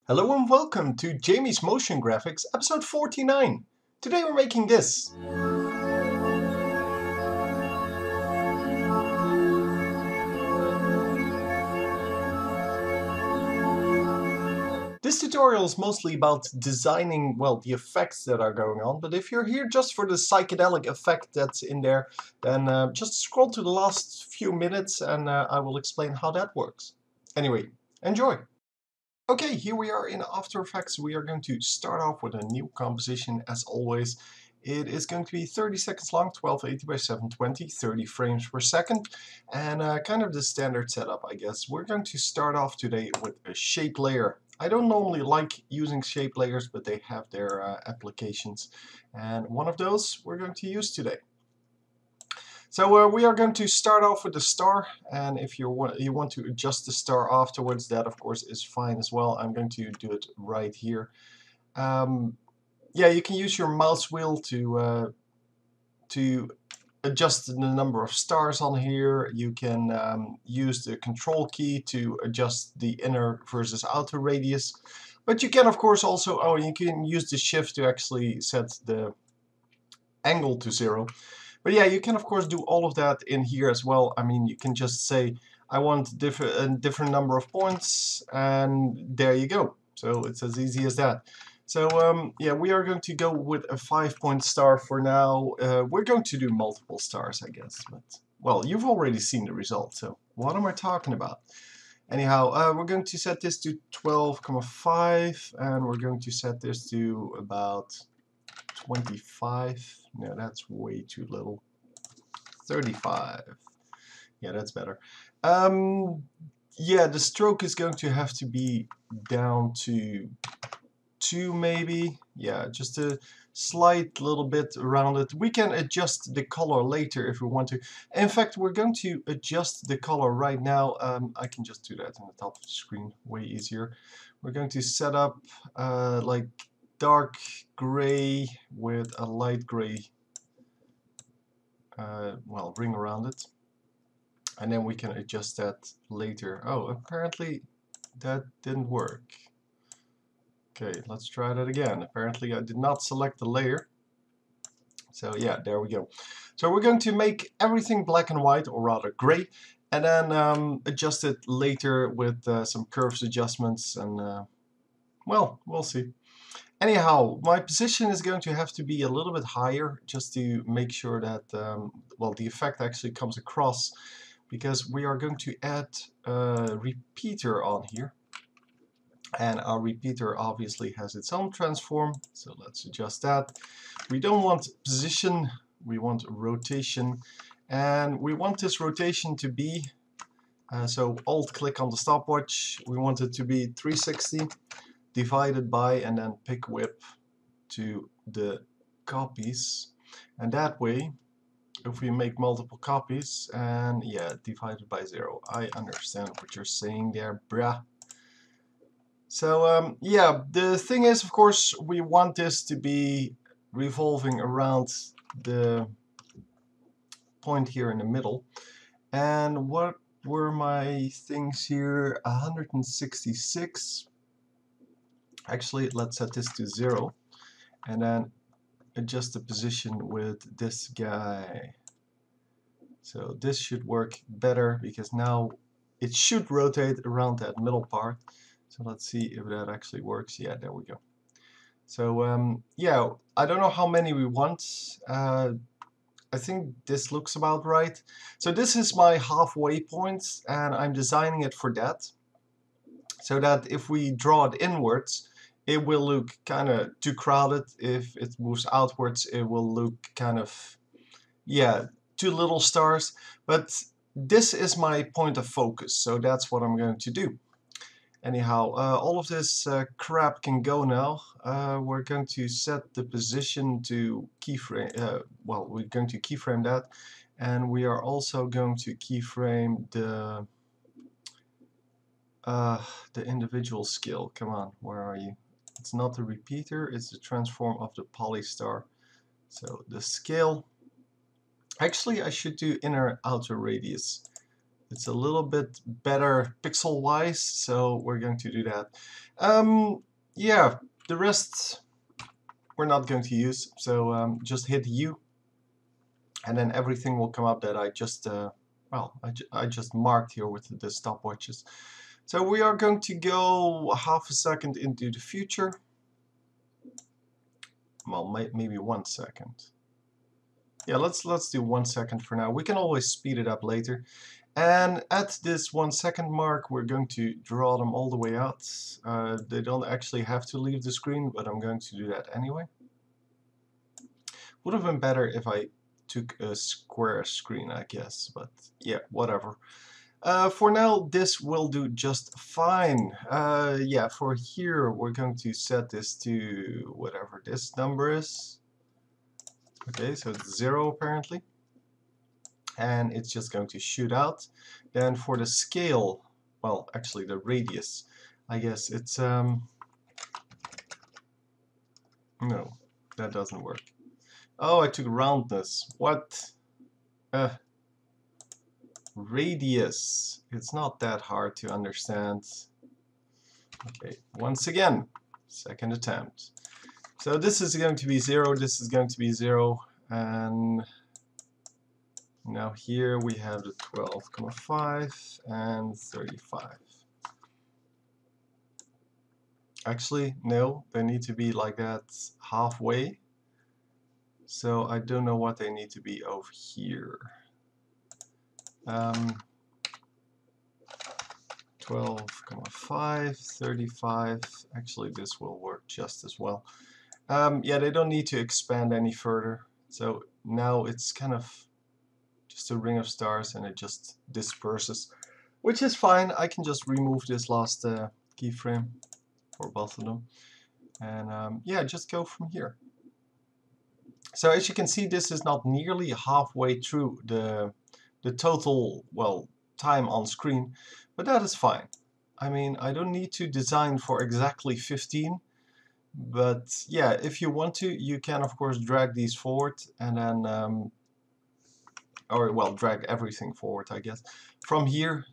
Hello and welcome to Jamie's Motion Graphics, episode 49. Today we're making this. This tutorial is mostly about designing, well, the effects that are going on, but if you're here just for the psychedelic effect that's in there, then just scroll to the last few minutes and I will explain how that works. Anyway, enjoy! Okay, here we are in After Effects. We are going to start off with a new composition as always. It is going to be 30 seconds long, 1280 by 720, 30 frames per second, and kind of the standard setup, I guess. We're going to start off today with a shape layer. I don't normally like using shape layers, but they have their applications, and one of those we're going to use today. So we are going to start off with the star, and if you want to adjust the star afterwards, that of course is fine as well. I'm going to do it right here. Yeah, you can use your mouse wheel to adjust the number of stars on here. You can use the control key to adjust the inner versus outer radius. But you can of course also, you can use the shift to actually set the angle to 0. But yeah, you can of course do all of that in here as well. I mean, you can just say, I want a different number of points, and there you go. So it's as easy as that. So yeah, we are going to go with a 5-point star for now. We're going to do multiple stars, I guess. But well, you've already seen the result, so what am I talking about? Anyhow, we're going to set this to 12,5, and we're going to set this to about 25. No, that's way too little. 35. Yeah, that's better. Yeah, the stroke is going to have to be down to 2 maybe. Yeah, just a slight little bit around it. We can adjust the color later if we want to. In fact, we're going to adjust the color right now. I can just do that on the top of the screen, way easier. We're going to set up like dark gray with a light gray well, ring around it, and then we can adjust that later. Oh, apparently that didn't work. Okay, let's try that again. Apparently I did not select the layer. So yeah, there we go. So we're going to make everything black and white, or rather gray, and then adjust it later with some curves adjustments, and well, we'll see. Anyhow, my position is going to have to be a little bit higher just to make sure that well, the effect actually comes across, because we are going to add a repeater on here, and our repeater obviously has its own transform, so let's adjust that. We don't want position, we want rotation, and we want this rotation to be so alt click on the stopwatch. We want it to be 360 divided by, and then pick whip to the copies, and that way if we make multiple copies, and yeah, divided by 0. I understand what you're saying there, brah. So yeah, the thing is, of course, we want this to be revolving around the point here in the middle. And what were my things here? 166. Actually, let's set this to 0, and then adjust the position with this guy. So this should work better, because now it should rotate around that middle part. So let's see if that actually works. Yeah, there we go. So yeah, I don't know how many we want. I think this looks about right. So this is my halfway point, and I'm designing it for that, so that if we draw it inwards, it will look kind of too crowded. If it moves outwards, it will look kind of, yeah, too little stars. But this is my point of focus, so that's what I'm going to do. Anyhow, all of this crap can go now. We're going to set the position to keyframe. Well, we're going to keyframe that, and we are also going to keyframe the individual scale. Come on, where are you? It's not the repeater, it's the transform of the polystar. So the scale. Actually, I should do inner outer radius. It's a little bit better pixel wise, so we're going to do that. Yeah, the rest we're not going to use, so just hit U, and then everything will come up that I just I just marked here with the stopwatches. So we are going to go half a second into the future. Well, maybe 1 second. Yeah, let's do 1 second for now. We can always speed it up later. And at this 1 second mark, we're going to draw them all the way out. They don't actually have to leave the screen, but I'm going to do that anyway. Would have been better if I took a square screen, I guess, but yeah, whatever. For now, this will do just fine. Yeah, for here, we're going to set this to whatever this number is. Okay, so it's 0 apparently. And it's just going to shoot out. Then for the scale, well, actually the radius, I guess it's, no, that doesn't work. Oh, I took roundness. What? Radius. It's not that hard to understand. Okay, once again, second attempt. So this is going to be 0, this is going to be 0, and now here we have the 12,5 and 35. Actually, no, they need to be like that halfway. So I don't know what they need to be over here. 12,5, 35. Actually, this will work just as well. Yeah, they don't need to expand any further. So now it's kind of just a ring of stars and it just disperses, which is fine. I can just remove this last keyframe for both of them. And yeah, just go from here. So as you can see, this is not nearly halfway through the total, well, time on screen, but that is fine. I mean, I don't need to design for exactly 15, but yeah, if you want to, you can of course drag these forward and then, or well, drag everything forward, I guess, from here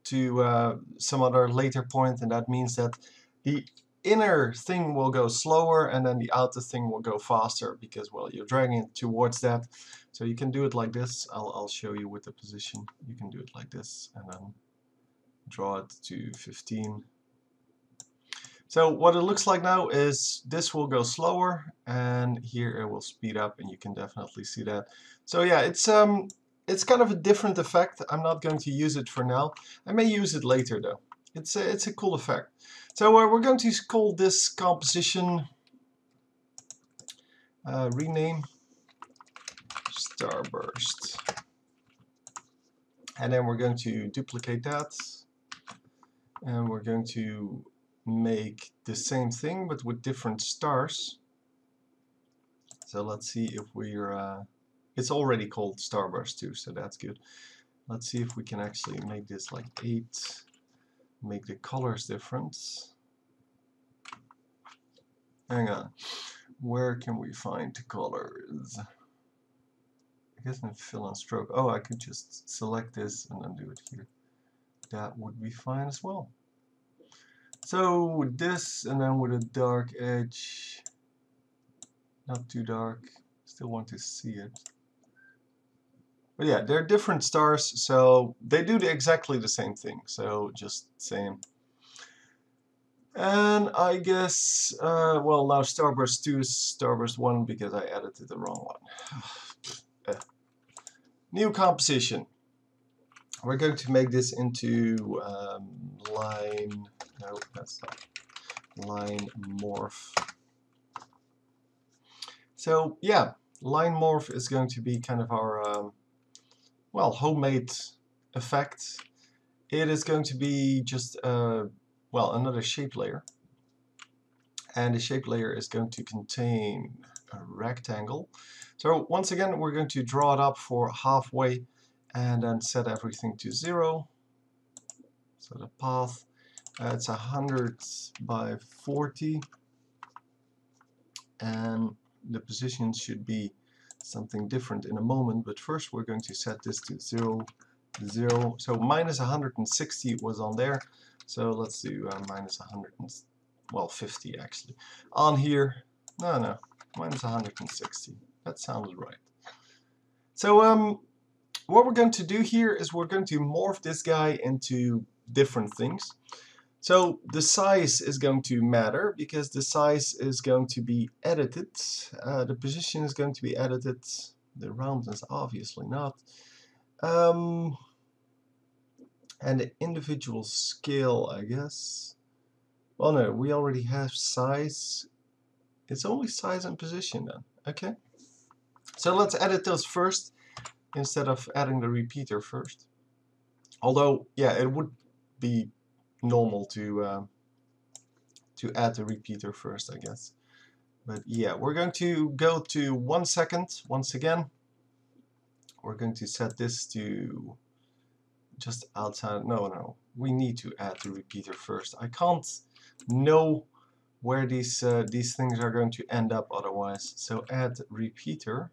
to some other later point, and that means that the inner thing will go slower and then the outer thing will go faster because, well, you're dragging it towards that. So you can do it like this. I'll show you with the position. You can do it like this and then draw it to 15. So what it looks like now is this will go slower and here it will speed up, and you can definitely see that. So yeah, it's kind of a different effect. I'm not going to use it for now. I may use it later though. It's a cool effect. So we're going to call this composition, rename starburst. And then we're going to duplicate that. And we're going to make the same thing but with different stars. So let's see if we're, it's already called starburst too, so that's good. Let's see if we can actually make this like 8, make the colors different. Hang on, where can we find the colors? I guess in fill and stroke. Oh, I could just select this and then do it here. That would be fine as well. So this, and then with a dark edge, not too dark, still want to see it. But yeah, they're different stars, so they do exactly the same thing, so just same. And I guess, well, now starburst 2 is starburst 1 because I edited the wrong one. New composition. We're going to make this into line, no, that's not, line morph. So yeah, line morph is going to be kind of our, well, homemade effect. It is going to be just, well, another shape layer. And the shape layer is going to contain a rectangle. So once again, we're going to draw it up for halfway and then set everything to 0. So the path, it's 100 by 40. And the position should be something different in a moment, but first we're going to set this to 0 0. So minus 160 was on there. So let's do minus 50 actually. On here, no, minus 160. That sounds right. So what we're going to do here is we're going to morph this guy into different things. So the size is going to matter because the size is going to be edited. The position is going to be edited. The roundness obviously not. And the individual scale, I guess. Well, no, we already have size. It's only size and position then. Okay. So let's edit those first instead of adding the repeater first. Although, yeah, it would be normal to add the repeater first, I guess. But yeah, we're going to go to 1 second once again. We're going to set this to just outside. No, we need to add the repeater first. I can't know where these things are going to end up otherwise. So add repeater.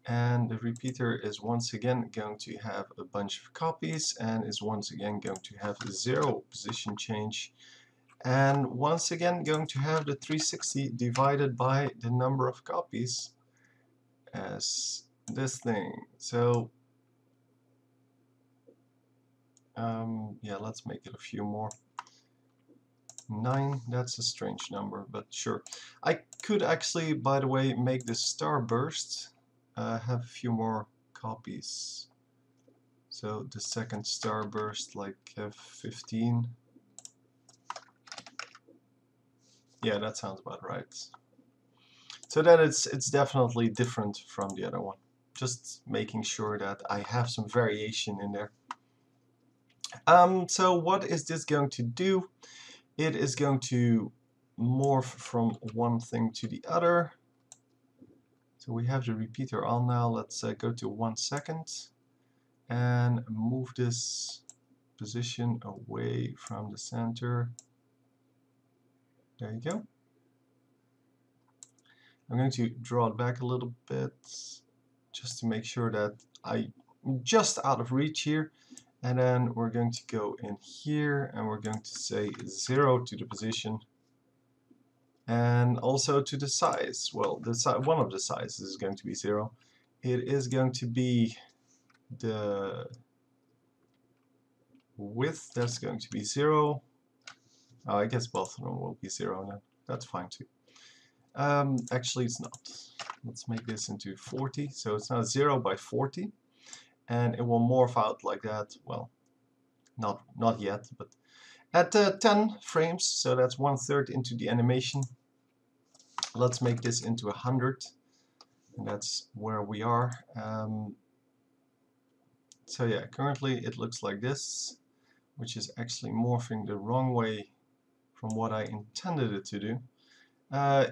And the repeater is once again going to have a bunch of copies and is once again going to have 0 position change. And once again going to have the 360 divided by the number of copies as this thing. So yeah, let's make it a few more. 9, that's a strange number, but sure. I could actually, by the way, make the starburst have a few more copies. So the second starburst, like 15. Yeah, that sounds about right. So then it's definitely different from the other one. Just making sure that I have some variation in there. So what is this going to do? It is going to morph from one thing to the other. So we have the repeater on now. Let's go to 1 second and move this position away from the center. There you go. I'm going to draw it back a little bit just to make sure that I'm just out of reach here. And then we're going to go in here and we're going to say 0 to the position and also to the size. Well, one of the sizes is going to be 0. It is going to be the width, that's going to be 0. Oh, I guess both of them will be 0 now. That's fine too. Actually, it's not. Let's make this into 40. So it's now 0 by 40. And it will morph out like that. Well, not yet, but at 10 frames, so that's 1/3 into the animation. Let's make this into 100, and that's where we are. So yeah, currently it looks like this, which is actually morphing the wrong way from what I intended it to do.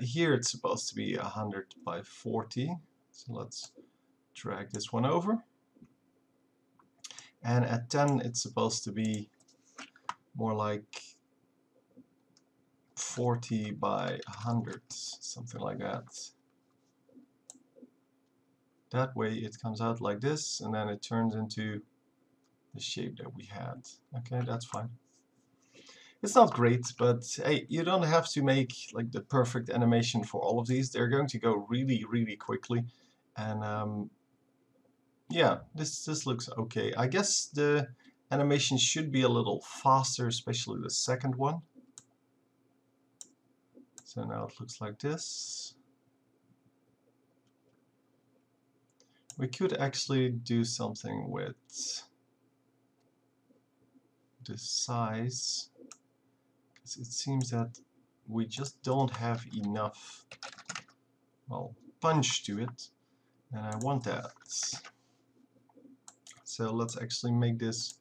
Here it's supposed to be 100 by 40, so let's drag this one over. And at 10 it's supposed to be more like 40 by 100, something like that. That way it comes out like this, and then it turns into the shape that we had. Okay, that's fine. It's not great, but hey, you don't have to make like the perfect animation for all of these. They're going to go really, really quickly. And yeah, this looks okay. I guess the animation should be a little faster, especially the second one. So now it looks like this. We could actually do something with the size, because it seems that we just don't have enough, well, punch to it, and I want that. So let's actually make this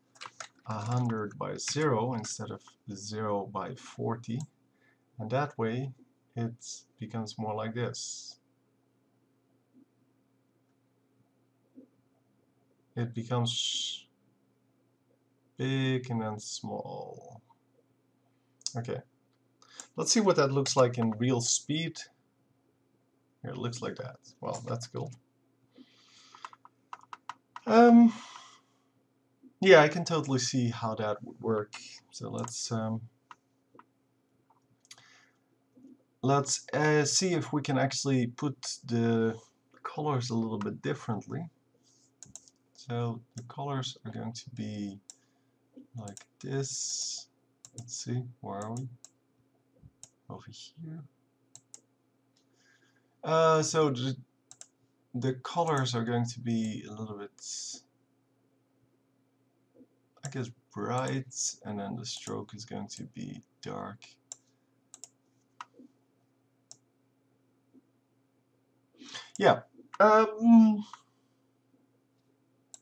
100 by 0 instead of 0 by 40, and that way it becomes more like this. It becomes big and then small. Okay, let's see what that looks like in real speed. Here, it looks like that. Well, that's cool. Yeah, I can totally see how that would work. So let's see if we can actually put the colors a little bit differently. So the colors are going to be like this. Let's see, where are we? Over here. So the colors are going to be a little bit, I guess, bright, and then the stroke is going to be dark. Yeah.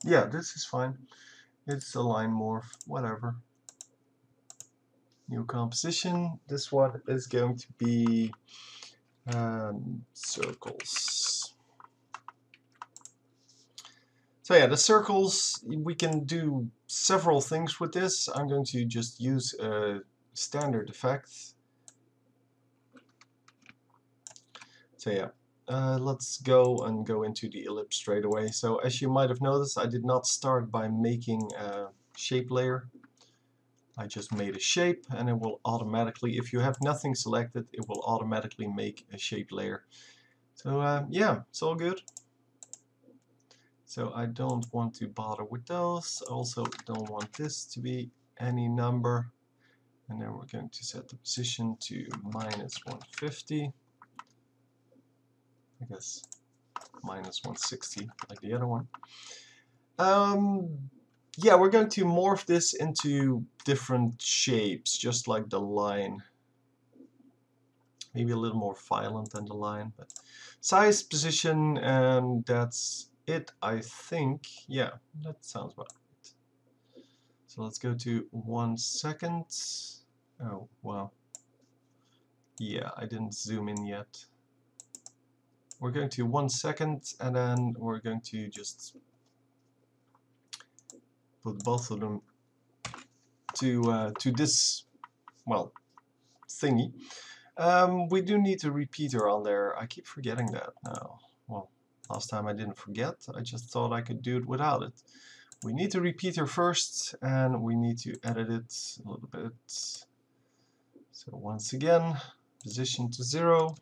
Yeah, this is fine. It's a line morph, whatever. New composition. This one is going to be circles. So yeah, the circles, we can do several things with this. I'm going to just use a standard effect. So yeah, let's go into the ellipse straight away. So as you might have noticed, I did not start by making a shape layer. I just made a shape, and it will automatically, if you have nothing selected, it will automatically make a shape layer. So yeah, it's all good. So I don't want to bother with those. Also don't want this to be any number. And then we're going to set the position to -150. I guess -160 like the other one. Yeah, we're going to morph this into different shapes, just like the line. Maybe a little more violent than the line, but size, position, and that's it, I think. Yeah, that sounds about right. So let's go to 1 second. Oh, well. Yeah, I didn't zoom in yet. We're going to 1 second, and then we're going to just put both of them to this, well, thingy. We do need a repeater on there. I keep forgetting that now. Well, last time I didn't forget. I just thought I could do it without it. We need a repeater first, and we need to edit it a little bit. So once again, position to 0.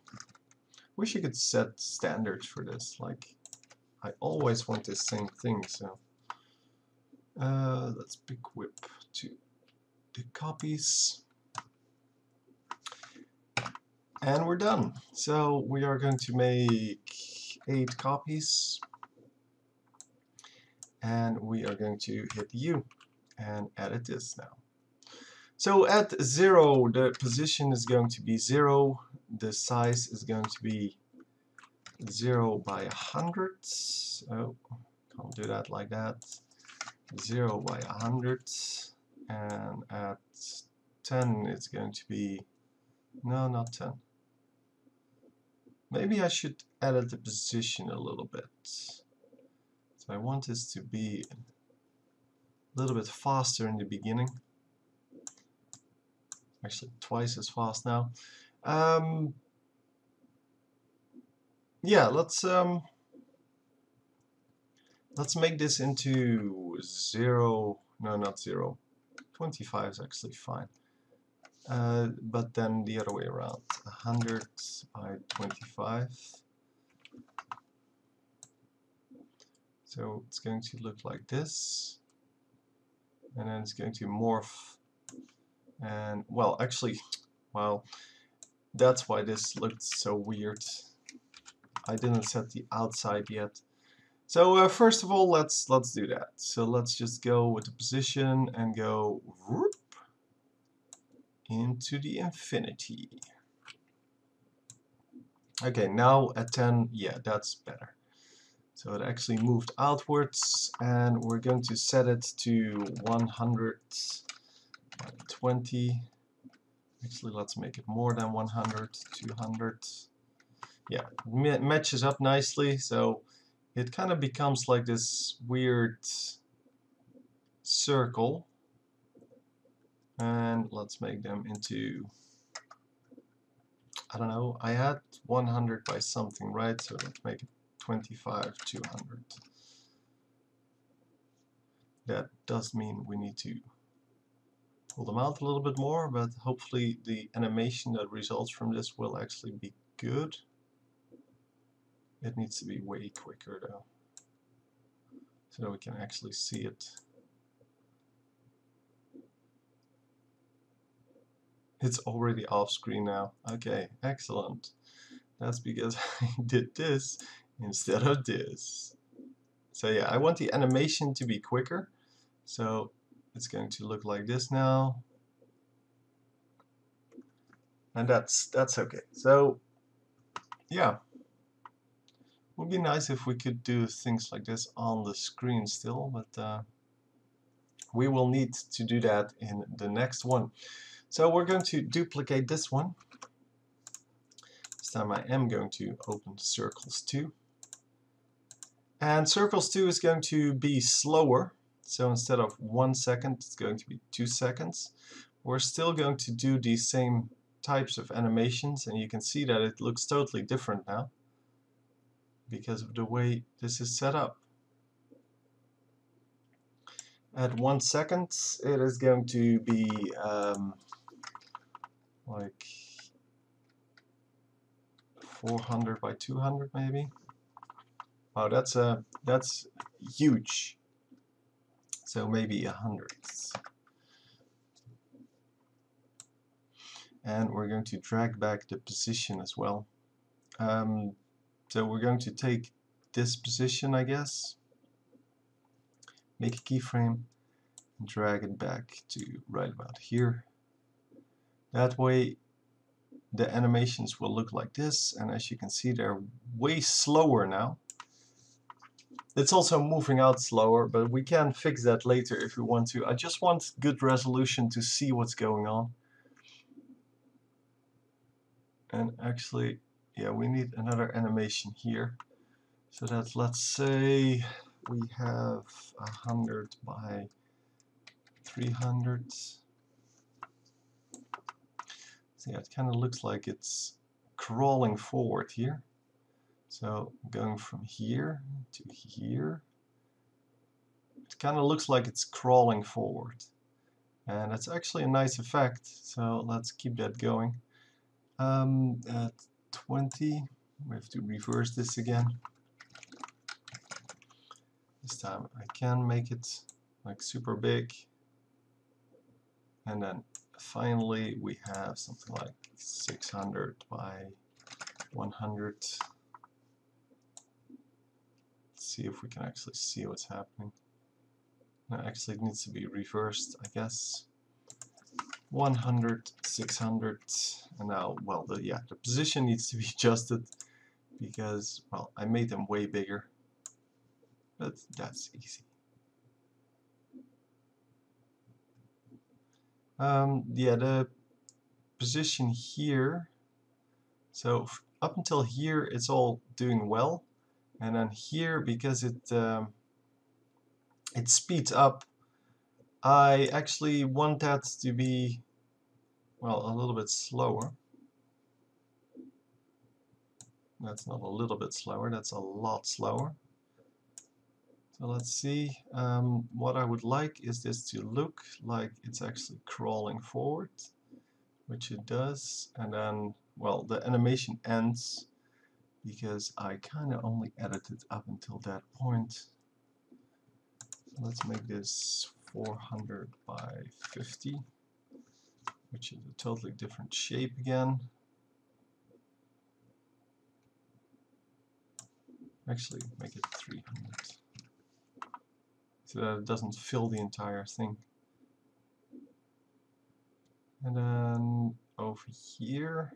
Wish you could set standards for this. Like, I always want the same thing. So let's big whip to the copies. And we're done. So we are going to make 8 copies. And we are going to hit U and edit this now. So at 0, the position is going to be 0. The size is going to be 0 by 100. Oh, can't do that like that. 0 by 100. And at 10, it's going to be, no, not 10. Maybe I should edit the position a little bit. So I want this to be a little bit faster in the beginning. Actually, twice as fast now. Yeah, let's make this into 0. No, not 0. 25 is actually fine. But then the other way around. 100 by 25. So it's going to look like this. And then it's going to morph. And, well, actually, well, that's why this looked so weird. I didn't set the outside yet. So first of all, let's do that. So let's just go with the position and go whoop, into the infinity. Okay, now at 10, yeah, that's better. So it actually moved outwards, and we're going to set it to 120. Actually, let's make it more than 100, 200. Yeah, matches up nicely, so it kind of becomes like this weird circle. And let's make them into, I don't know, I had 100 by something, right? So let's make it 25, 200. that does mean we need to pull them out a little bit more, but hopefully the animation that results from this will actually be good. It needs to be way quicker though, so that we can actually see it. It's already off screen now. Okay, excellent. That's because I did this instead of this. So yeah, I want the animation to be quicker. So it's going to look like this now. And that's okay. So yeah, it would be nice if we could do things like this on the screen still, but we will need to do that in the next one. So we're going to duplicate this one. This time I am going to open Circles 2. And Circles 2 is going to be slower. So instead of 1 second, it's going to be 2 seconds. We're still going to do these same types of animations, and you can see that it looks totally different now because of the way this is set up. At 1 second, it is going to be like 400 by 200 maybe. Wow, that's huge. So maybe 100. And we're going to drag back the position as well. So we're going to take this position, I guess, make a keyframe, and drag it back to right about here. That way the animations will look like this, and as you can see they're way slower now. It's also moving out slower, but we can fix that later if we want to. I just want good resolution to see what's going on. And actually, yeah, we need another animation here. So that, let's say we have 100 by 300. So yeah, it kind of looks like it's crawling forward here. So going from here to here, it kind of looks like it's crawling forward. And that's actually a nice effect, so let's keep that going. At 20, we have to reverse this again. This time I can make it like super big. And then finally we have something like 600 by 100. Let's see if we can actually see what's happening. No, actually it needs to be reversed, I guess. 100, 600, and now, well, the position needs to be adjusted because, well, I made them way bigger, but that's easy. Yeah, the position here, so up until here it's all doing well, and then here, because it speeds up, I actually want that to be, well, a little bit slower. That's not a little bit slower, that's a lot slower. So let's see, what I would like is this to look like it's actually crawling forward, which it does, and then, well, the animation ends because I kind of only edited up until that point. So let's make this 400 by 50, which is a totally different shape again. Actually, make it 300. So that it doesn't fill the entire thing. And then over here,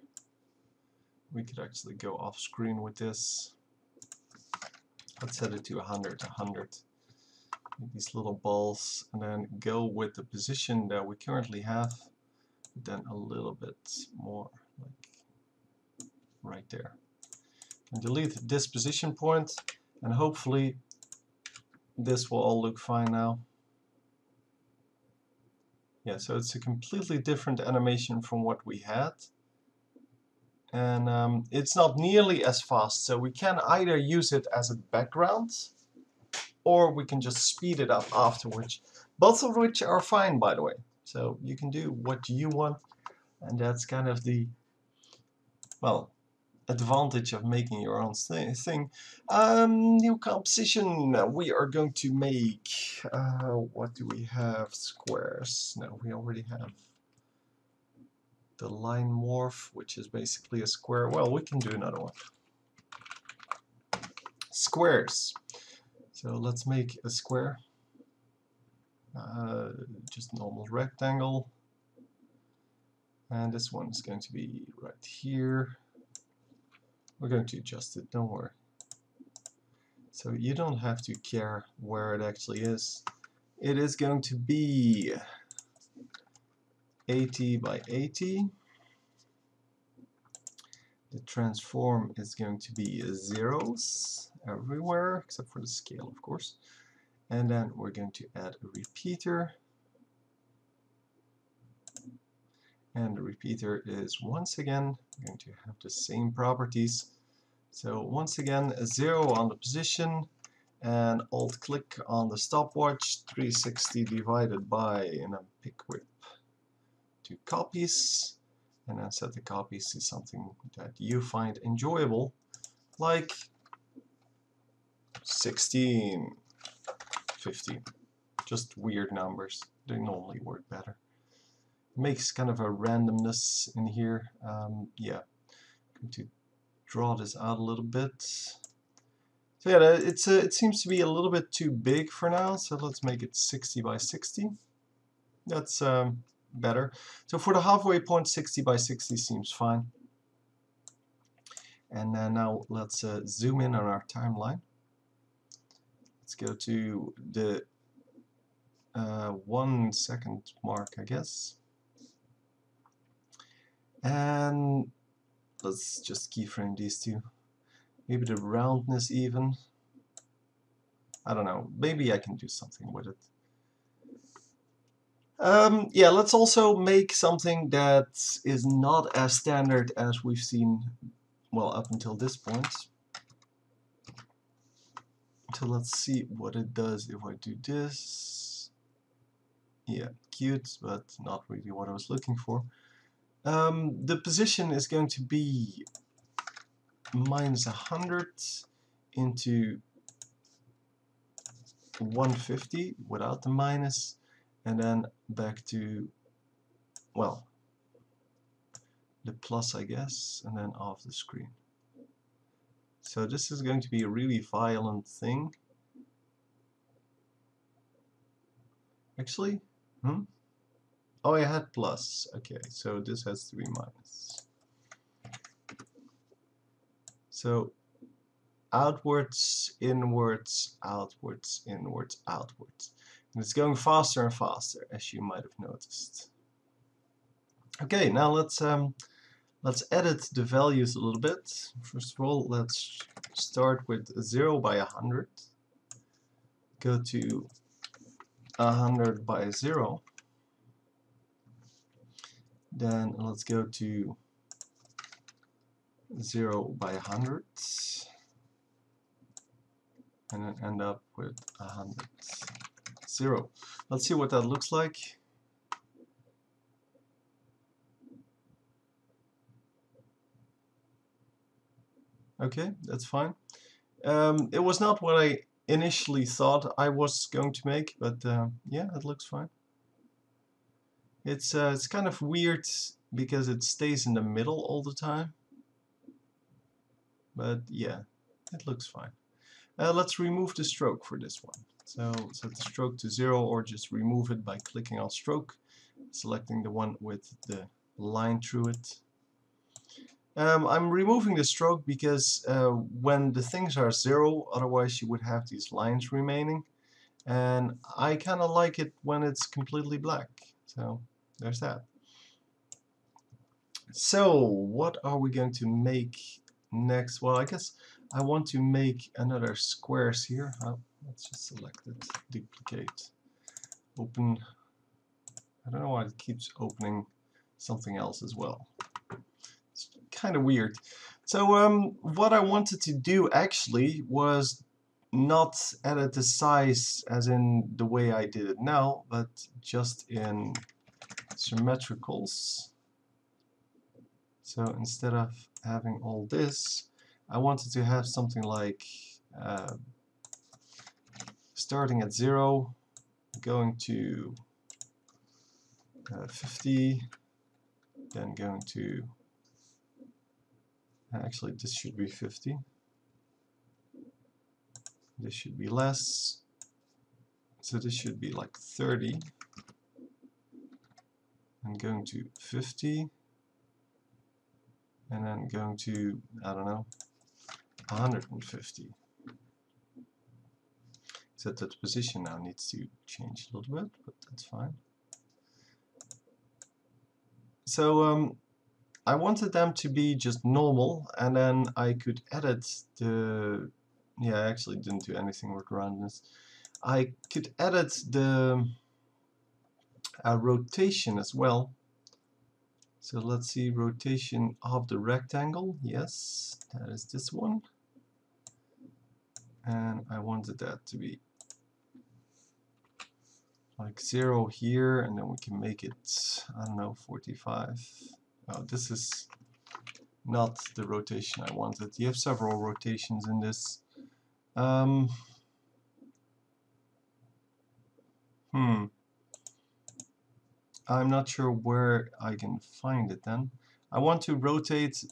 we could actually go off screen with this. Let's set it to 100, 100. Make these little balls, and then go with the position that we currently have, but then a little bit more, like right there. And delete this position point, and hopefully this will all look fine now. Yeah, so it's a completely different animation from what we had. And it's not nearly as fast, so we can either use it as a background, or we can just speed it up afterwards. Both of which are fine, by the way. So you can do what you want, and that's kind of the, well, advantage of making your own thing. New composition. We are going to make, what do we have? Squares. No, we already have the line morph, which is basically a square. Well, we can do another one. Squares. So let's make a square. Just normal rectangle. And this one is going to be right here. We're going to adjust it, don't worry. So you don't have to care where it actually is. It is going to be 80 by 80. The transform is going to be zeros everywhere, except for the scale, of course. And then we're going to add a repeater. And the repeater is once again going to have the same properties. So once again, a 0 on the position, and alt click on the stopwatch, 360 divided by, and then pick whip to copies, and then set the copies to something that you find enjoyable, like 16, 15. Just weird numbers. They normally work better. Makes kind of a randomness in here. Yeah, I'm going to draw this out a little bit. So yeah, it seems to be a little bit too big for now, so let's make it 60 by 60. That's better. So for the halfway point, 60 by 60 seems fine. And now let's zoom in on our timeline. Let's go to the 1 second mark, I guess. And let's just keyframe these two. Maybe the roundness even. I don't know. Maybe I can do something with it. Yeah, let's also make something that is not as standard as we've seen, well, up until this point. So let's see what it does if I do this. Yeah, cute, but not really what I was looking for. The position is going to be minus 100 into 150 without the minus, and then back to, well, the plus, I guess, and then off the screen. So this is going to be a really violent thing. Actually, oh, I had plus. Okay, so this has to be minus. So outwards, inwards, outwards, inwards, outwards. And it's going faster and faster, as you might have noticed. Okay, now let's edit the values a little bit. First of all, let's start with 0 by 100. Go to 100 by 0. Then let's go to 0 by 100. And then end up with 100. 0. Let's see what that looks like. Okay, that's fine. It was not what I initially thought I was going to make, but yeah, it looks fine. It's kind of weird because it stays in the middle all the time. But yeah, it looks fine. Let's remove the stroke for this one. So set the stroke to 0, or just remove it by clicking on stroke, selecting the one with the line through it. I'm removing the stroke because when the things are 0, otherwise you would have these lines remaining, and I kind of like it when it's completely black. So there's that. So what are we going to make next? Well, I guess I want to make another squares here. Let's just select it, duplicate, open. I don't know why it keeps opening something else as well. It's kind of weird. So what I wanted to do actually was not edit the size as in the way I did it now, but just in symmetricals. So instead of having all this, I wanted to have something like starting at 0, going to 50, then going to, actually this should be 50, this should be less, so this should be like 30, and going to 50, and then going to, I don't know, 150. Except that the position now needs to change a little bit, but that's fine. So I wanted them to be just normal, and then I could edit the, yeah, I actually didn't do anything with roundness. I could edit the rotation as well. So let's see, rotation of the rectangle, yes, that is this one. And I wanted that to be like 0 here, and then we can make it, I don't know, 45. Oh, this is not the rotation I wanted. You have several rotations in this. I'm not sure where I can find it then. I want to rotate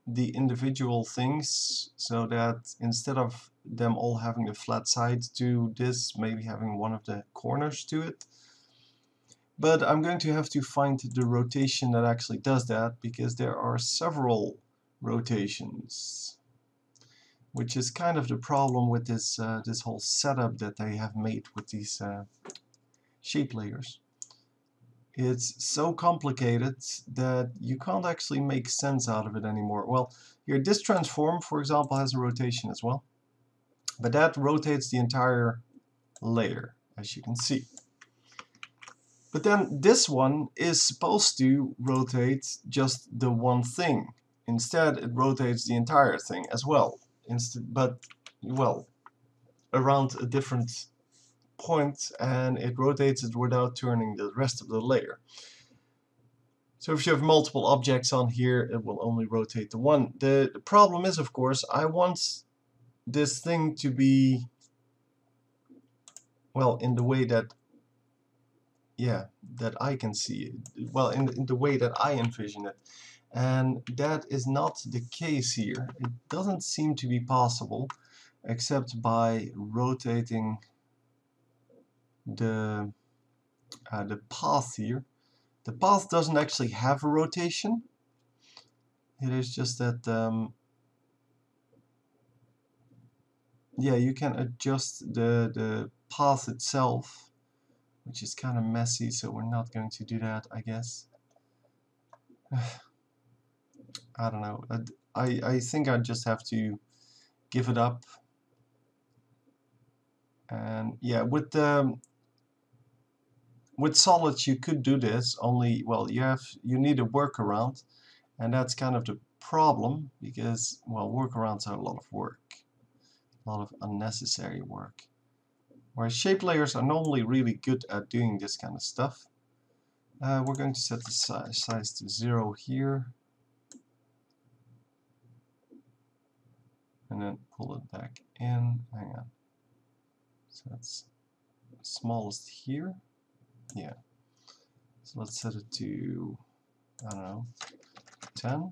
the individual things so that instead of them all having the flat sides to this, maybe having one of the corners to it. But I'm going to have to find the rotation that actually does that, because there are several rotations, which is kind of the problem with this this whole setup that they have made with these shape layers. It's so complicated that you can't actually make sense out of it anymore. Well, here this transform, for example, has a rotation as well, but that rotates the entire layer, as you can see. But then this one is supposed to rotate just the one thing. Instead, it rotates the entire thing as well. But, well, around a different point, and it rotates it without turning the rest of the layer. So if you have multiple objects on here, it will only rotate the one. The problem is, of course, I want this thing to be, well, in the way that, yeah, that I can see it. Well, in the way that I envision it. And that is not the case here. It doesn't seem to be possible, except by rotating the path here. The path doesn't actually have a rotation. It is just that, yeah, you can adjust the path itself, which is kind of messy, so we're not going to do that, I guess. I don't know. I think I just have to give it up. And yeah, with solids you could do this, only, well, you need a workaround, and that's kind of the problem, because, well, workarounds are a lot of work, a lot of unnecessary work. Whereas shape layers are normally really good at doing this kind of stuff. We're going to set the size to 0 here, and then pull it back in. Hang on. So that's smallest here. Yeah. So let's set it to, I don't know, 10,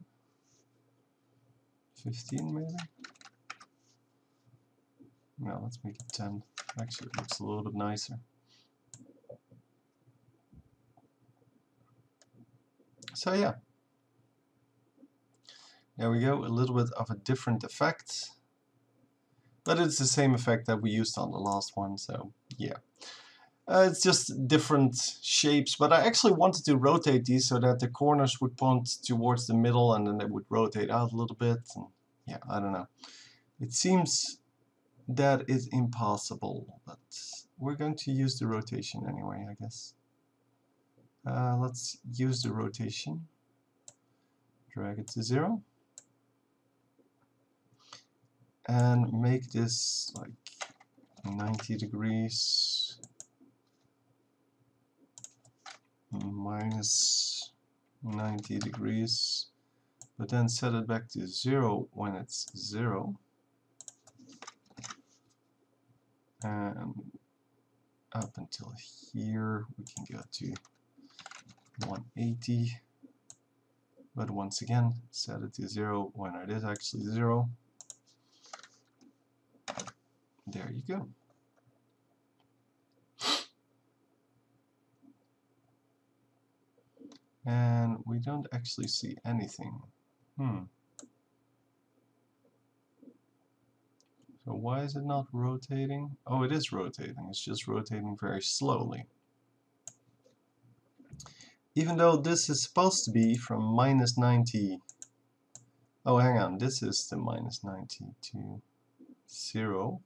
15 maybe? No, let's make it 10. Actually, it looks a little bit nicer. So yeah. There we go, a little bit of a different effect. But it's the same effect that we used on the last one, so yeah. It's just different shapes, but I actually wanted to rotate these so that the corners would point towards the middle, and then they would rotate out a little bit. And yeah, I don't know. It seems that is impossible, but we're going to use the rotation anyway, I guess. Let's use the rotation. Drag it to 0. and make this like 90 degrees minus 90 degrees, but then set it back to 0 when it's 0, and up until here we can go to 180, but once again set it to 0 when it is actually 0. There you go. And we don't actually see anything. So why is it not rotating? Oh, it is rotating. It's just rotating very slowly. Even though this is supposed to be from minus 90. Oh, hang on. This is the minus 90 to 0.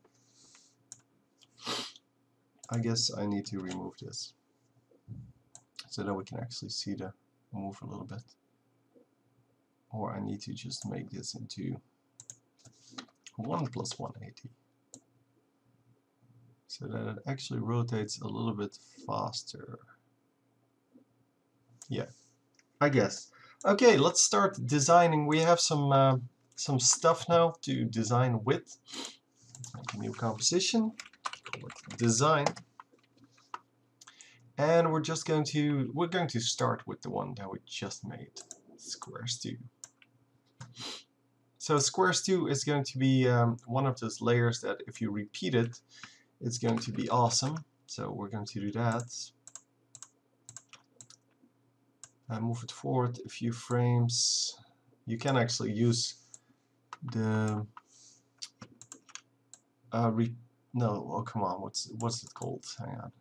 I guess I need to remove this so that we can actually see the move a little bit. Or I need to just make this into 1 plus 180. So that it actually rotates a little bit faster. Yeah, I guess. Okay, let's start designing. We have some stuff now to design with. Let's make a new composition. Call it design. And we're going to start with the one that we just made, square stew. So square stew is going to be one of those layers that if you repeat it, it's going to be awesome. So we're going to do that. Move it forward a few frames. You can actually use the oh come on, what's it called? Hang on.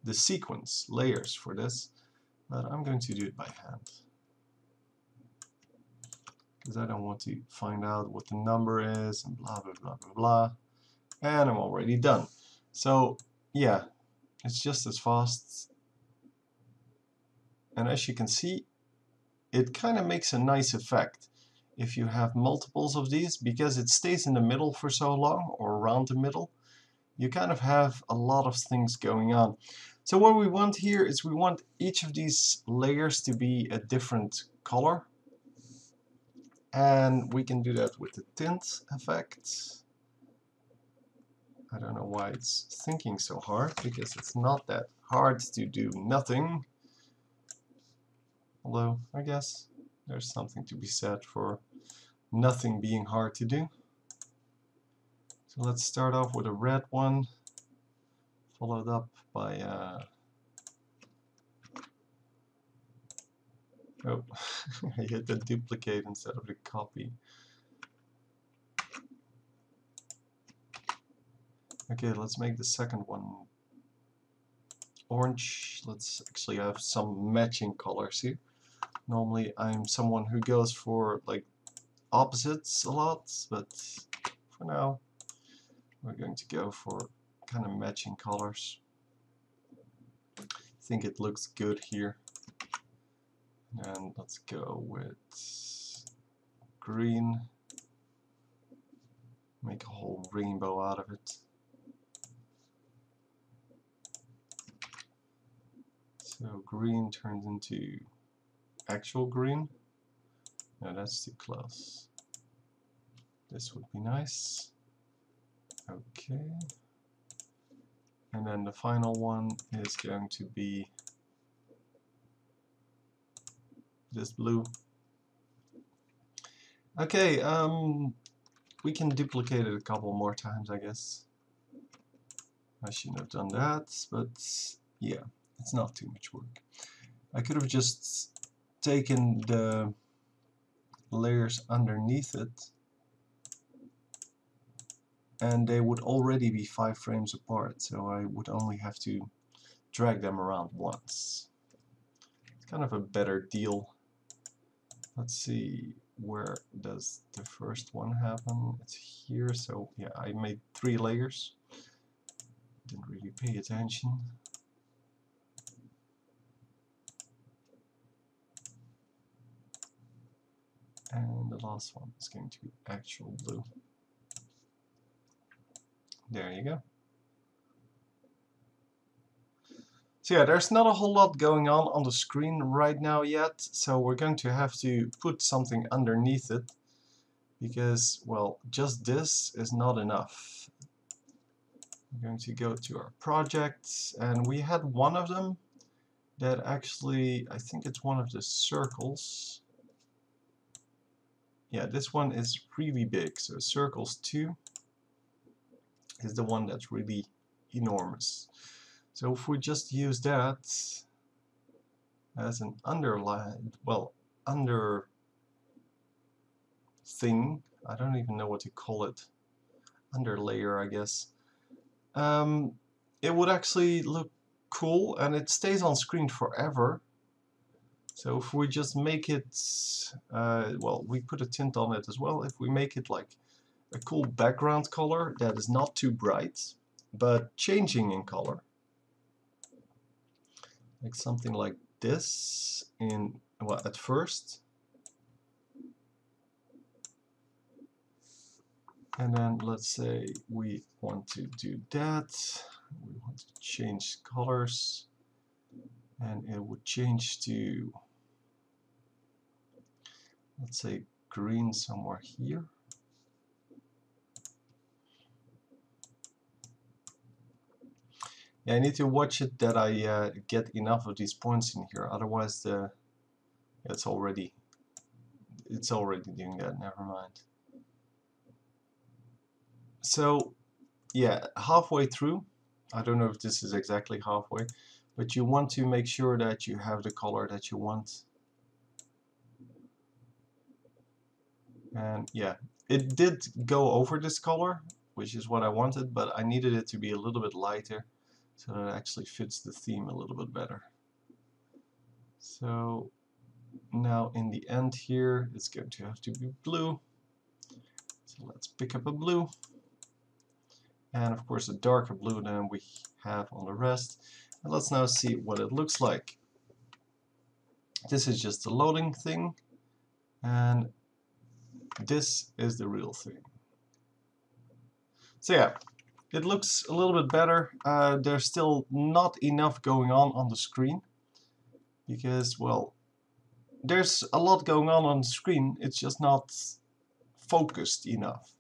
The sequence layers for this, but I'm going to do it by hand because I don't want to find out what the number is and blah blah blah blah blah. And I'm already done. So yeah, it's just as fast. And as you can see, it kind of makes a nice effect if you have multiples of these, because it stays in the middle for so long, or around the middle. You kind of have a lot of things going on. So what we want here is we want each of these layers to be a different color. And we can do that with the tint effect. I don't know why it's thinking so hard, because it's not that hard to do nothing. Although, I guess there's something to be said for nothing being hard to do. So let's start off with a red one, followed up by oh, I hit the duplicate instead of the copy. Okay, let's make the second one orange. Let's actually have some matching colors here. Normally I'm someone who goes for like opposites a lot, but for now we're going to go for kind of matching colors. I think it looks good here. And let's go with green. Make a whole rainbow out of it. So green turns into actual green. No, that's too close. This would be nice. Okay. And then the final one is going to be this blue. Okay, we can duplicate it a couple more times, I guess. I shouldn't have done that, but yeah, it's not too much work. I could have just taken the layers underneath it, and they would already be 5 frames apart, so I would only have to drag them around once. It's kind of a better deal. Let's see, where does the first one happen? It's here, so yeah, I made 3 layers. Didn't really pay attention. And the last one is going to be actual blue. There you go. So yeah, there's not a whole lot going on the screen right now yet, so we're going to have to put something underneath it, because, well, just this is not enough. We're going to go to our projects, and we had one of them that actually, I think it's one of the circles. Yeah, this one is really big, so circles 2 is the one that's really enormous. So if we just use that as an underline, well, under thing, I don't even know what to call it, under layer, I guess, it would actually look cool, and it stays on screen forever. So if we just make it, well, we put a tint on it as well. If we make it like a cool background color that is not too bright, but changing in color, like something like this in, well, at first, and then let's say we want to do that, we want to change colors, and it would change to, let's say, green somewhere here. Yeah, I need to watch it that I get enough of these points in here, otherwise it's already doing that, never mind. So yeah, halfway through, I don't know if this is exactly halfway, but you want to make sure that you have the color that you want. And yeah, it did go over this color, which is what I wanted, but I needed it to be a little bit lighter so that it actually fits the theme a little bit better. So now in the end here, it's going to have to be blue. So let's pick up a blue. And of course a darker blue than we have on the rest. And let's now see what it looks like. This is just the loading thing, and this is the real thing. So yeah, it looks a little bit better. There's still not enough going on the screen, because, well, there's a lot going on the screen, it's just not focused enough.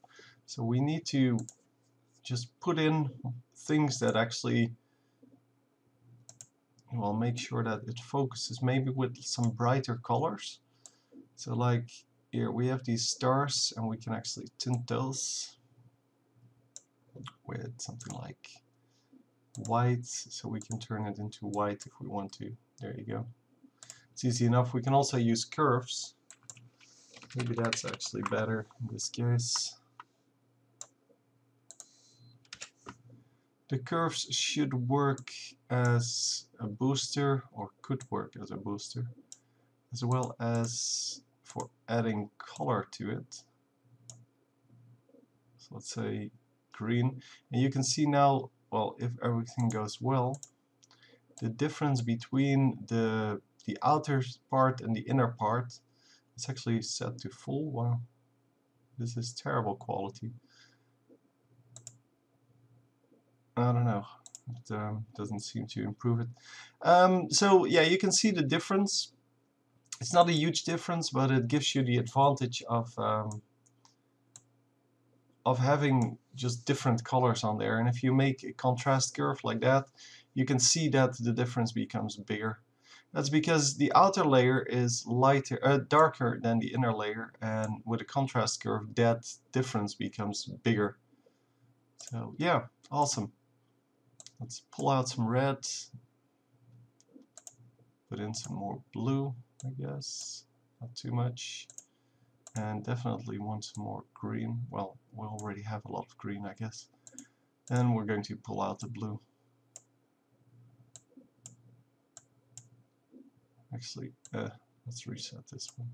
So we need to just put in things that actually, well, make sure that it focuses, maybe with some brighter colors. So like here we have these stars, and we can actually tint those with something like white, so we can turn it into white if we want to. There you go. It's easy enough. We can also use curves. Maybe that's actually better in this case. The curves should work as a booster, or could work as a booster, as well as for adding color to it. So let's say green, and you can see now, well, if everything goes well, the difference between the outer part and the inner part is actually set to full. Wow, this is terrible quality. I don't know, it doesn't seem to improve it. So yeah, you can see the difference. It's not a huge difference, but it gives you the advantage of having just different colors on there. And if you make a contrast curve like that, you can see that the difference becomes bigger. That's because the outer layer is darker than the inner layer, and with a contrast curve, that difference becomes bigger. So yeah, awesome. Let's pull out some red, put in some more blue, I guess, not too much, and definitely want some more green. Well, we already have a lot of green, I guess. And we're going to pull out the blue. Actually, let's reset this one.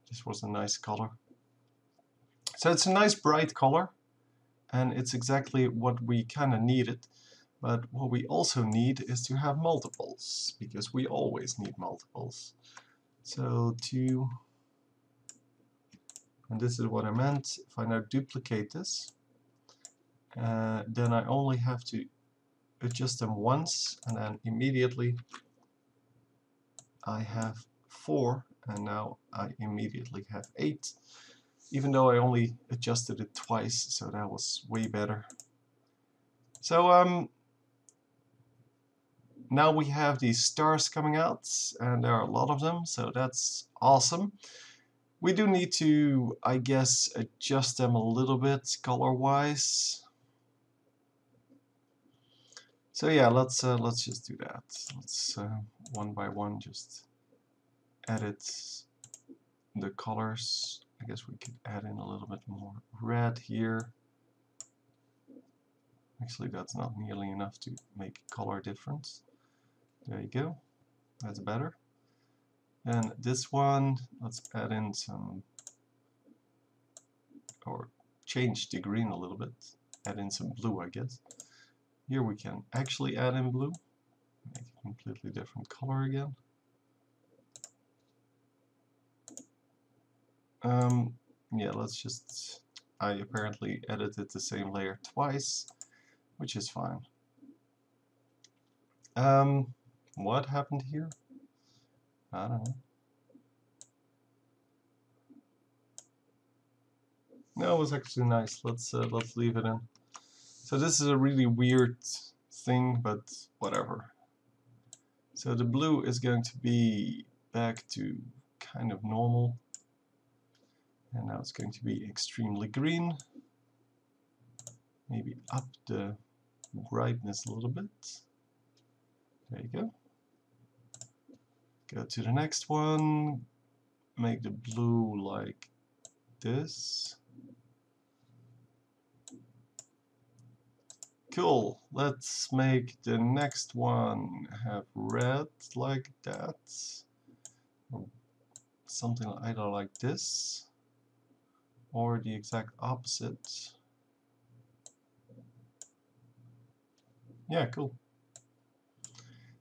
This was a nice color. So it's a nice bright color, and it's exactly what we kind of needed. But what we also need is to have multiples, because we always need multiples. So to And this is what I meant. If I now duplicate this, then I only have to adjust them once, and then immediately I have 4, and now I immediately have 8, even though I only adjusted it twice, so that was way better. So now we have these stars coming out, and there are a lot of them, so that's awesome. We do need to, I guess, adjust them a little bit color-wise. So yeah, let's just do that. Let's one by one just edit the colors. I guess we could add in a little bit more red here. Actually, that's not nearly enough to make color difference. There you go. That's better. And this one, let's add in some, or change the green a little bit. Add in some blue, I guess. Here we can actually add in blue. Make a completely different color again. Yeah, let's just... I apparently edited the same layer twice, which is fine. What happened here? I don't know. No, it was actually nice. Let's leave it in. So this is a really weird thing, but whatever. So the blue is going to be back to kind of normal. And now it's going to be extremely green. Maybe up the brightness a little bit. There you go. Go to the next one. Make the blue like this. Cool. Let's make the next one have red like that. Or something either like this, or the exact opposite. Yeah, cool.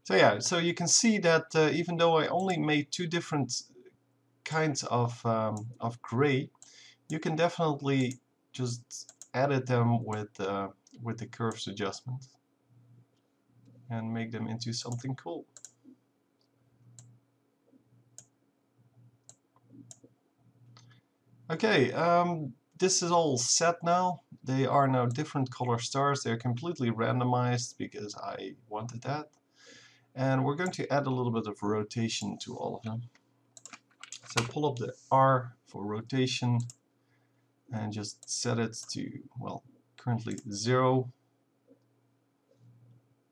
So yeah, so you can see that even though I only made 2 different kinds of gray, you can definitely just edit them with the curves adjustment and make them into something cool. Okay, this is all set now. They are now different color stars. They're completely randomized because I wanted that. And we're going to add a little bit of rotation to all of them. So pull up the R for rotation and just set it to, well, currently 0.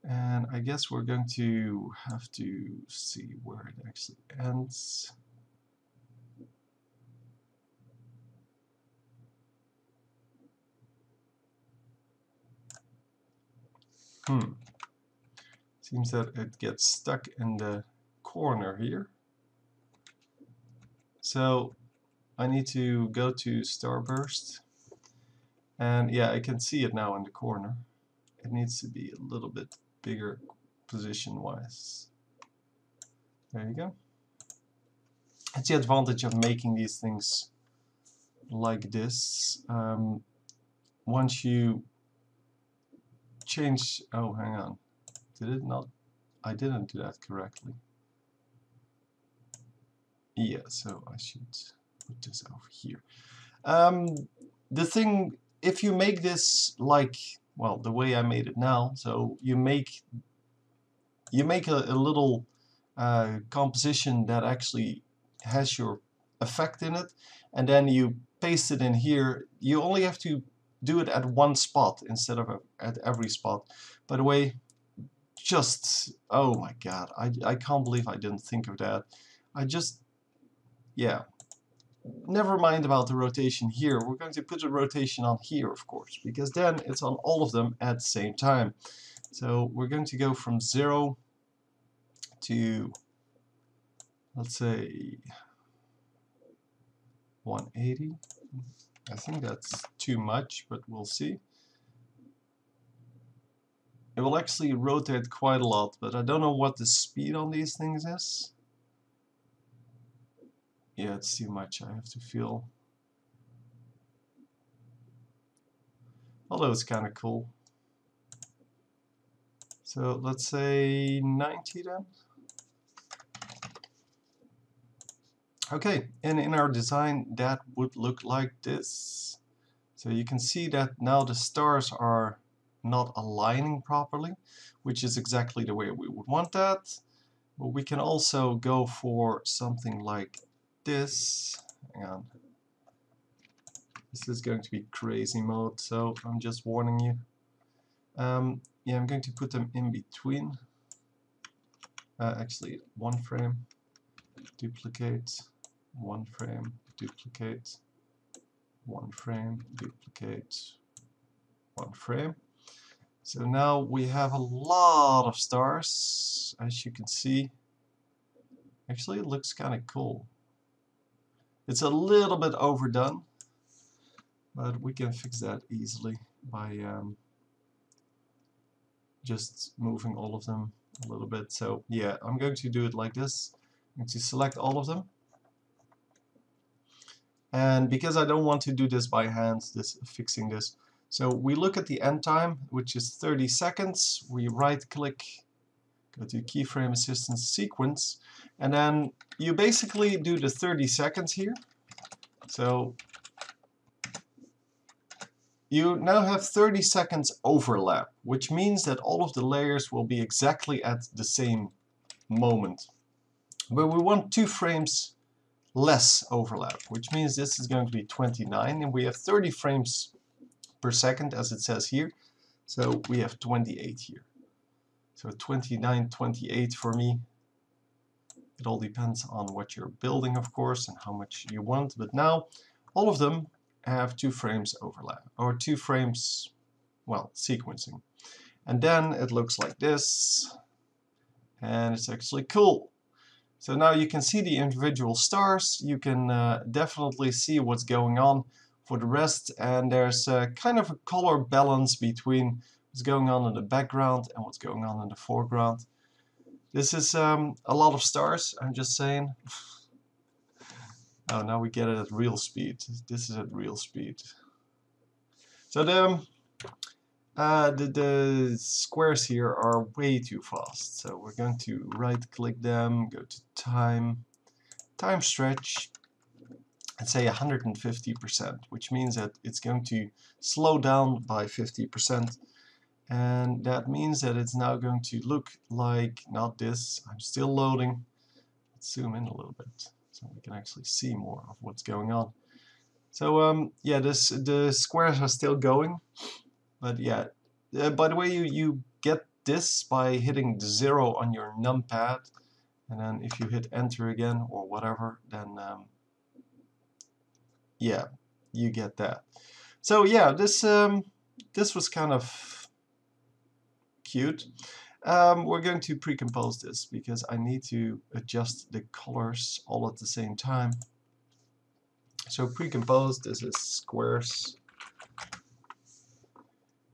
And I guess we're going to have to see where it actually ends. Seems that it gets stuck in the corner here. So I need to go to starburst. And yeah, I can see it now in the corner. It needs to be a little bit bigger position-wise. There you go. It's the advantage of making these things like this. Once you change... Oh, hang on. Did it not? I didn't do that correctly. Yeah, so I should put this over here. The thing, if you make this like, well, the way I made it now, so you make a little composition that actually has your effect in it, and then you paste it in here. You only have to do it at one spot instead of at every spot. By the way, just, oh my god, I can't believe I didn't think of that. Yeah, never mind about the rotation here. We're going to put the rotation on here, of course, because then it's on all of them at the same time. So we're going to go from 0 to, let's say, 180. I think that's too much, but we'll see. It will actually rotate quite a lot, but I don't know what the speed on these things is. Yeah, it's too much. I have to feel although it's kind of cool. So let's say 90 then. Okay, and in our design that would look like this. So you can see that now the stars are not aligning properly, which is exactly the way we would want that. But we can also go for something like this. Hang on. This is going to be crazy mode, so I'm just warning you. Yeah, I'm going to put them in between. Actually, one frame, duplicate, one frame, duplicate, one frame, duplicate, one frame. So now we have a lot of stars, as you can see. Actually, it looks kind of cool. It's a little bit overdone, but we can fix that easily by just moving all of them a little bit. So yeah, I'm going to do it like this. I'm going to select all of them. And because I don't want to do this by hand, fixing this, so we look at the end time, which is 30 seconds. We right click, go to keyframe assistance sequence, and then you basically do the 30 seconds here. So you now have 30 seconds overlap, which means that all of the layers will be exactly at the same moment. But we want 2 frames less overlap, which means this is going to be 29, and we have 30 frames per second as it says here, so we have 28 here. So 29, 28 for me. It all depends on what you're building, of course, and how much you want, but now all of them have 2 frames overlap, or 2 frames, well, sequencing. And then it looks like this, and it's actually cool. So now you can see the individual stars, you can definitely see what's going on for the rest, and there's kind of a color balance between what's going on in the background and what's going on in the foreground. This is a lot of stars, I'm just saying. Oh, now we get it at real speed. This is at real speed. So the squares here are way too fast. So we're going to right click them, go to time stretch, and say 150%, which means that it's going to slow down by 50%. And that means that it's now going to look like, not this, I'm still loading. Let's zoom in a little bit so we can actually see more of what's going on. So yeah, the squares are still going, but yeah, by the way, you get this by hitting the 0 on your numpad, and then if you hit enter again or whatever, then yeah, you get that. So yeah, this was kind of cute. We're going to pre-compose this because I need to adjust the colors all at the same time. So pre-compose, this is squares.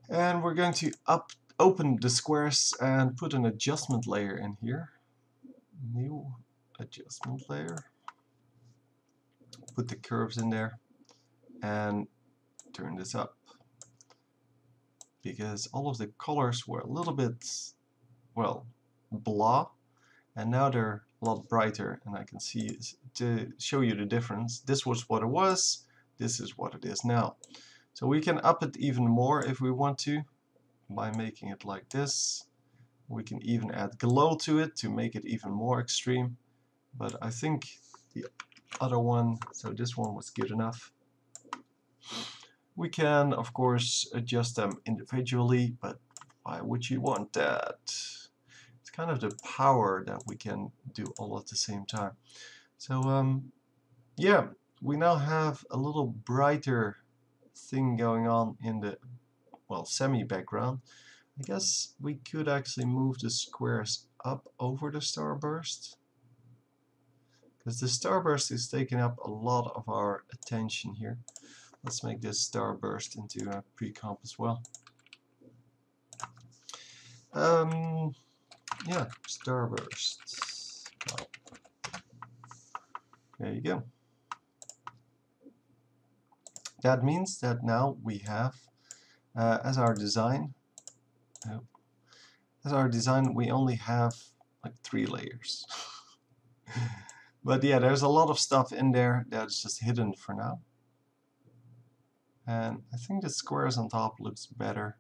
And we're going to open the squares and put an adjustment layer in here. New adjustment layer. Put the curves in there and turn this up. Because all of the colors were a little bit, well, blah, and now they're a lot brighter, and I can see to show you the difference. This was what it was, this is what it is now. So we can up it even more if we want to by making it like this. We can even add glow to it to make it even more extreme, but I think the other one, so this one was good enough. We can of course adjust them individually, but why would you want that? It's kind of the power that we can do all at the same time. So yeah, we now have a little brighter thing going on in the, well, semi-background. I guess we could actually move the squares up over the starburst, because the starburst is taking up a lot of our attention here. Let's make this starburst into a pre-comp as well. Yeah, starburst. Well, there you go. That means that now we have As our design, we only have like 3 layers. But yeah, there's a lot of stuff in there that's just hidden for now. And I think the squares on top looks better.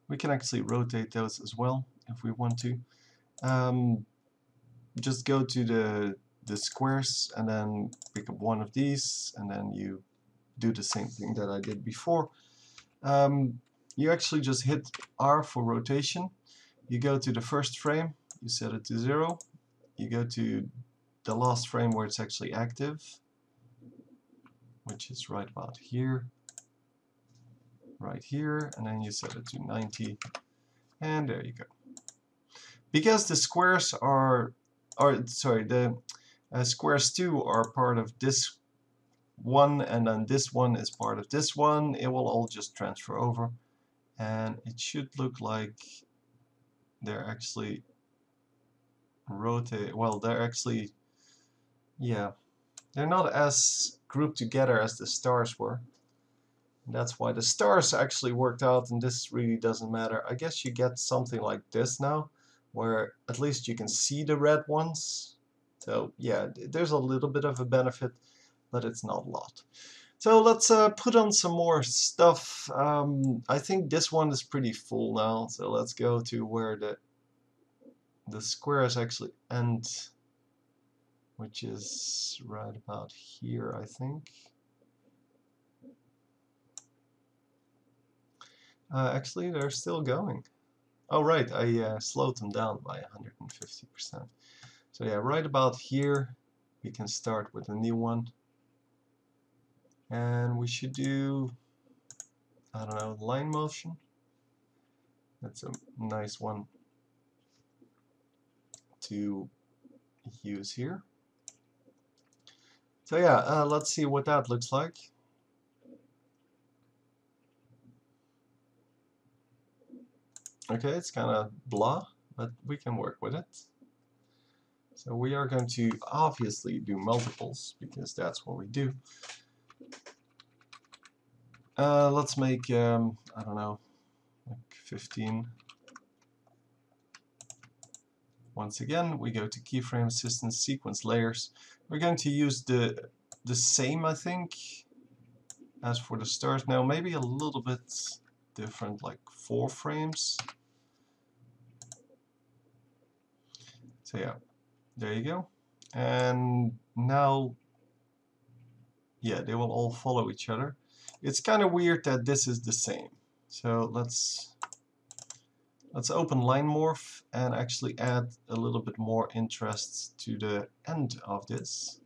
We can actually rotate those as well if we want to. Just go to the squares and then pick up one of these, and then you do the same thing that I did before. You actually just hit R for rotation. You go to the first frame, you set it to 0. You go to the last frame where it's actually active, which is right about here, right here, and then you set it to 90, and there you go. Because the squares are, the squares 2 are part of this one, and then this one is part of this one, it will all just transfer over, and it should look like they're actually rotate. Well, they're actually, yeah, they're not as grouped together as the stars were. And that's why the stars actually worked out, and this really doesn't matter. I guess you get something like this now, where at least you can see the red ones. So yeah, there's a little bit of a benefit, but it's not a lot. So let's put on some more stuff. I think this one is pretty full now, so let's go to where the squares actually end, which is right about here, I think. Actually, they're still going. Oh right, I slowed them down by 150%. So yeah, right about here we can start with a new one. And we should do, I don't know, line motion. That's a nice one to use here. So yeah, let's see what that looks like. Okay, it's kind of blah, but we can work with it. So we are going to obviously do multiples, because that's what we do. Let's make, I don't know, like 15. Once again, we go to keyframe assistance, sequence layers. We're going to use the same, I think, as for the stars. Now, maybe a little bit different, like 4 frames. So yeah, there you go. And now, yeah, they will all follow each other. It's kind of weird that this is the same. So let's open line morph and actually add a little bit more interest to the end of this.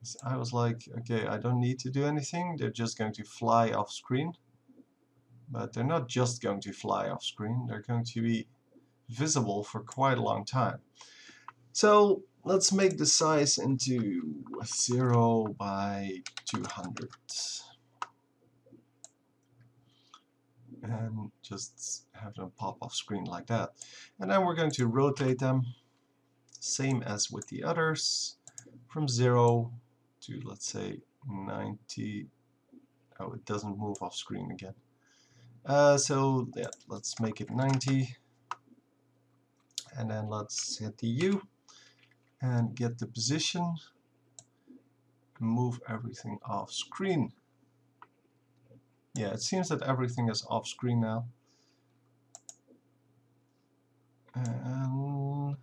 So I was like, okay, I don't need to do anything, they're just going to fly off screen. But they're not just going to fly off screen, they're going to be visible for quite a long time. So let's make the size into 0 by 200. And just have them pop off screen like that. And then we're going to rotate them, same as with the others, from 0 to, let's say, 90. Oh, it doesn't move off screen again. So yeah, let's make it 90. And then let's hit the U and get the position. Move everything off screen. Yeah, it seems that everything is off screen now. And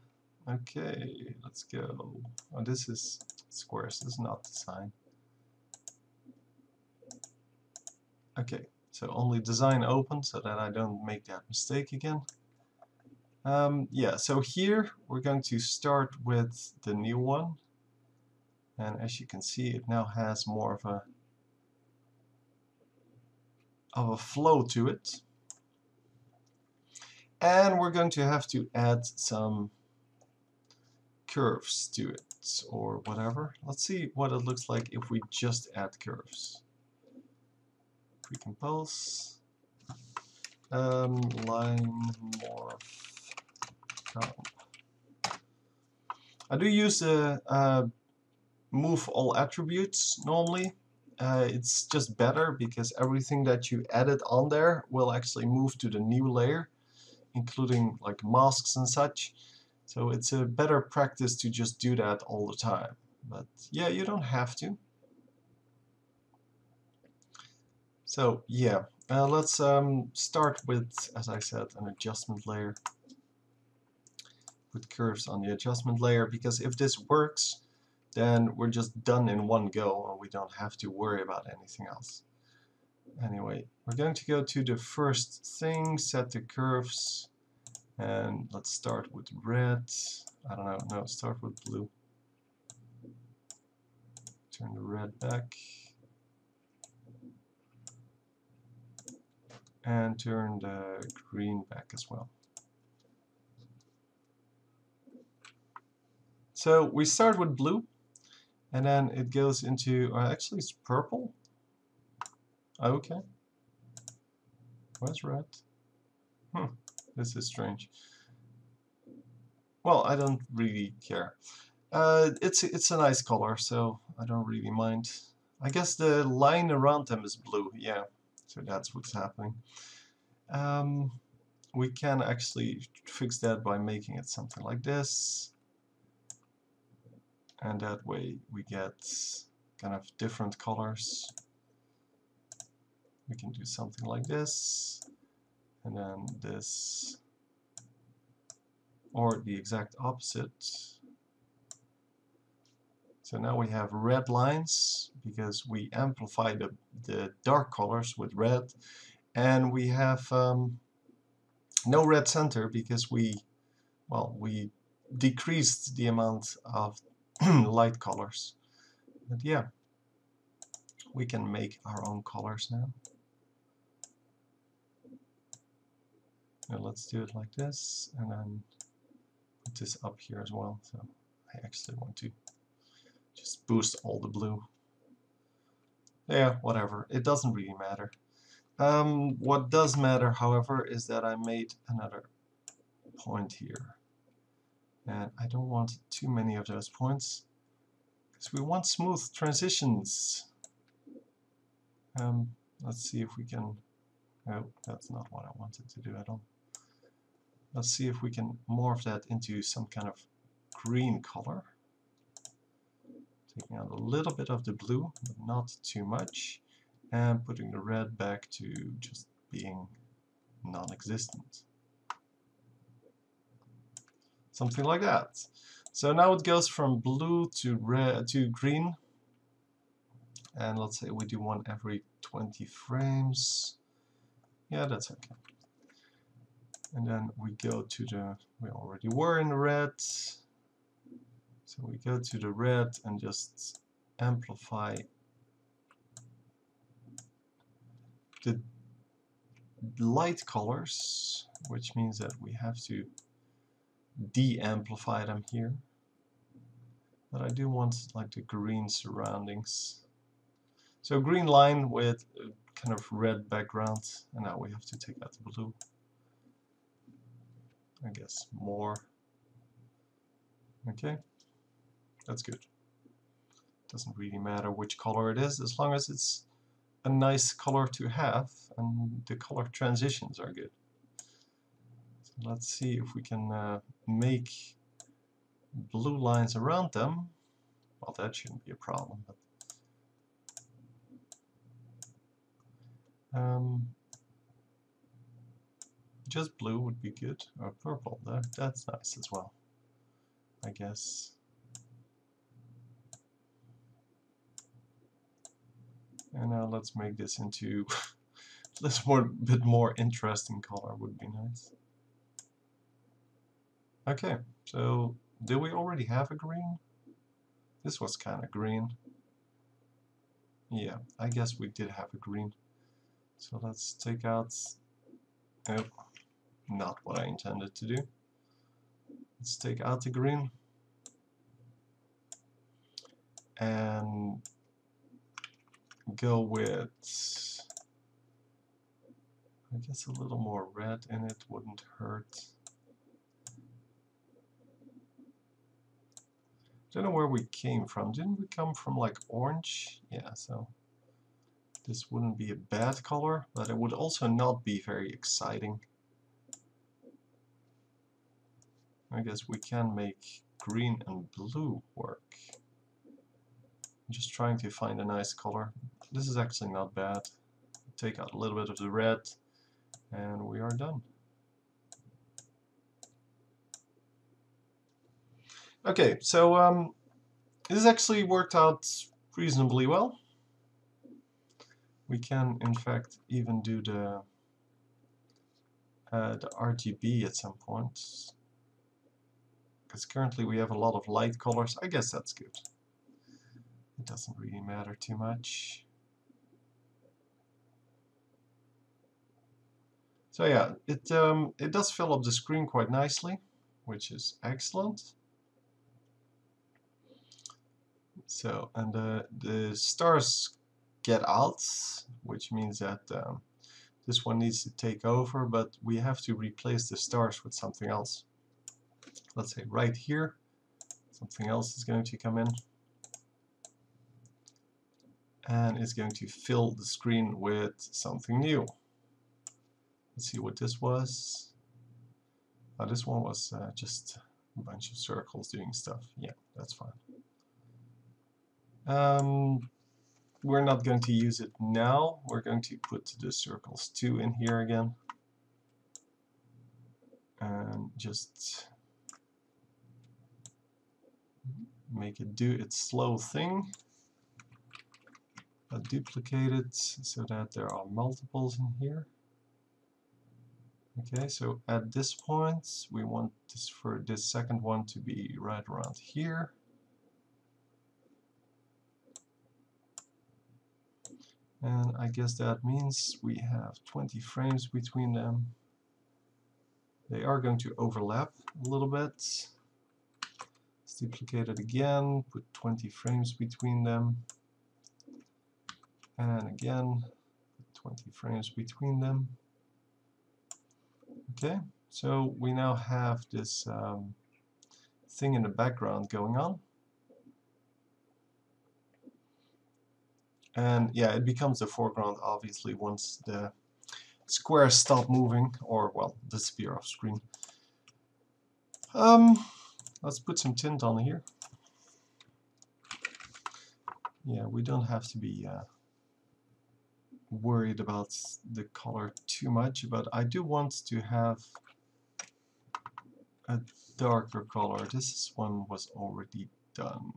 okay, let's go. Oh, this is squares, this is not design. Okay, so only design open so that I don't make that mistake again. Yeah, so here we're going to start with the new one. And as you can see, it now has more of a flow to it. And we're going to have to add some curves to it, or whatever. Let's see what it looks like if we just add curves. Pre-compose, line morph. I do use move all attributes normally, it's just better because everything that you added on there will actually move to the new layer, including like masks and such. So it's a better practice to just do that all the time. But yeah, you don't have to. So yeah, let's start with, as I said, an adjustment layer. Put curves on the adjustment layer, because if this works, then we're just done in one go and we don't have to worry about anything else. Anyway, we're going to go to the first thing, set the curves, and let's start with red. I don't know, no, start with blue. Turn the red back. And turn the green back as well. So we start with blue, and then it goes into, actually it's purple. Okay. Where's red? This is strange. Well, I don't really care. It's a nice color, so I don't really mind. I guess the line around them is blue, yeah. So that's what's happening. We can actually fix that by making it something like this. And that way we get kind of different colors. We can do something like this, and then this, or the exact opposite. So now we have red lines because we amplify the dark colors with red, and we have no red center because we decreased the amount of light colors. But yeah, we can make our own colors now. Now let's do it like this, and then put this up here as well. So I actually want to just boost all the blue. Yeah, whatever. It doesn't really matter. What does matter, however, is that I made another point here. And I don't want too many of those points, because we want smooth transitions. Let's see if we can... Oh, that's not what I wanted to do at all. Let's see if we can morph that into some kind of green color. Taking out a little bit of the blue, but not too much, and putting the red back to just being non-existent. Something like that. So now it goes from blue to red to green, and let's say we do one every 20 frames. Yeah, that's okay. And then we go to the, we already were in the red, so we go to the red and just amplify the light colors, which means that we have to de-amplify them here. But I do want like the green surroundings. So green line with a kind of red background, and now we have to take out the blue. I guess more. Okay, that's good. Doesn't really matter which color it is, as long as it's a nice color to have and the color transitions are good. So let's see if we can make blue lines around them. Well, that shouldn't be a problem, but just blue would be good, or purple. That's nice as well, I guess. And now let's make this into this bit more interesting color would be nice. Okay, so do we already have a green? This was kind of green. Yeah, I guess we did have a green. So let's take out... Oh, not what I intended to do. Let's take out the green. And go with... I guess a little more red in it wouldn't hurt. Don't know where we came from. Didn't we come from like orange? Yeah, so This wouldn't be a bad color, but it would also not be very exciting. I guess we can make green and blue work. I'm just trying to find a nice color. This is actually not bad. Take out a little bit of the red, and we are done. Okay, so this actually worked out reasonably well. We can, in fact, even do the RGB at some point, because currently we have a lot of light colors. I guess that's good. It doesn't really matter too much. So yeah, it does fill up the screen quite nicely, which is excellent. So, and the stars get out, which means that this one needs to take over, but we have to replace the stars with something else. Let's say right here, something else is going to come in, and it's going to fill the screen with something new. Let's see what this was. Oh, this one was just a bunch of circles doing stuff. Yeah, that's fine. We're not going to use it now. We're going to put the circles 2 in here again. And just make it do its slow thing. Duplicate it so that there are multiples in here. Okay, so at this point we want this for this second one to be right around here. And I guess that means we have 20 frames between them. They are going to overlap a little bit. Let's duplicate it again, put 20 frames between them. And again, 20 frames between them. Okay, so we now have this thing in the background going on. And yeah, it becomes the foreground obviously once the squares stop moving, or well, disappear off screen. Let's put some tint on here. Yeah, we don't have to be worried about the color too much, but I do want to have a darker color. This one was already done.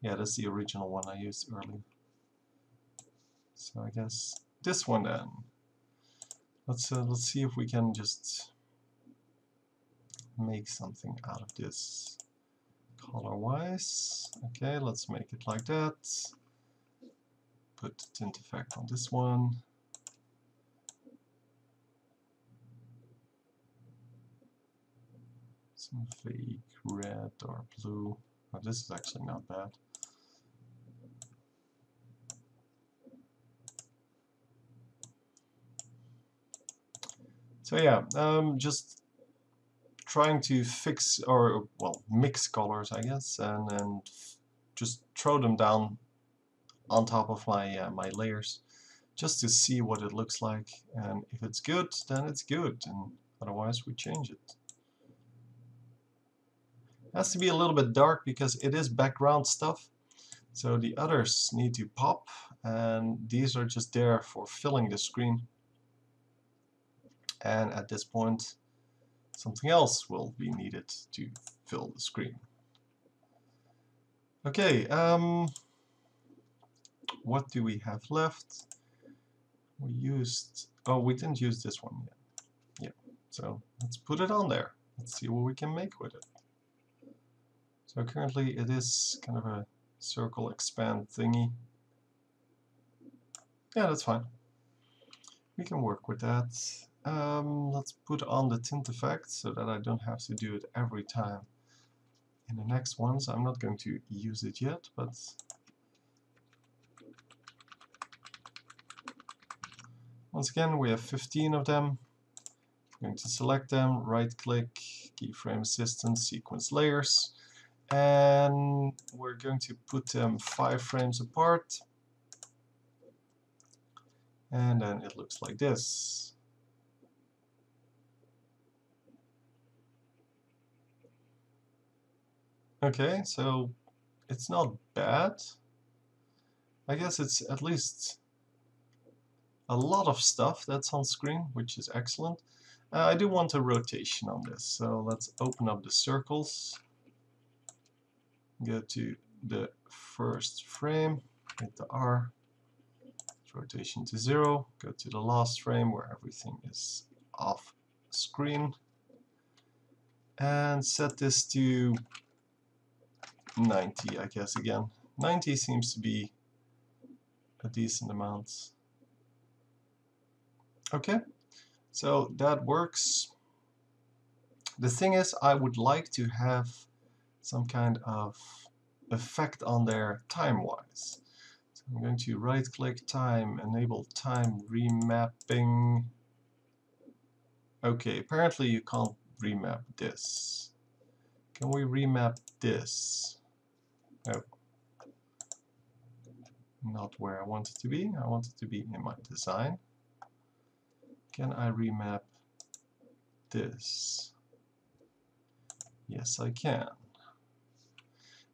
Yeah, that's the original one I used earlier. So I guess this one then. Let's see if we can just make something out of this color-wise. Okay, let's make it like that. Put tint effect on this one. Some fake red or blue. Oh, this is actually not bad. So yeah, just trying to fix, or well, mix colors, I guess, and just throw them down on top of my my layers, just to see what it looks like. And if it's good, then it's good, and otherwise we change it. It has to be a little bit dark because it is background stuff, so the others need to pop, and these are just there for filling the screen. And at this point, something else will be needed to fill the screen. Okay, what do we have left? We used, oh, we didn't use this one yet. Yeah, so let's put it on there. Let's see what we can make with it. So currently it is kind of a circle expand thingy. Yeah, that's fine. We can work with that. Let's put on the tint effect so that I don't have to do it every time in the next ones. I'm not going to use it yet, but once again we have 15 of them. I'm going to select them, right click, keyframe assistant, sequence layers, and we're going to put them 5 frames apart, and then it looks like this. Okay, so it's not bad. I guess it's at least a lot of stuff that's on screen, which is excellent. I do want a rotation on this, so let's open up the circles, go to the first frame, hit the R, rotation to 0, go to the last frame where everything is off screen, and set this to 90, I guess again. 90 seems to be a decent amount. Okay, so that works. The thing is, I would like to have some kind of effect on there time-wise. So I'm going to right-click time, enable time remapping. Okay, apparently you can't remap this. Can we remap this? No. Not where I want it to be. I want it to be in my design. Can I remap this? Yes, I can.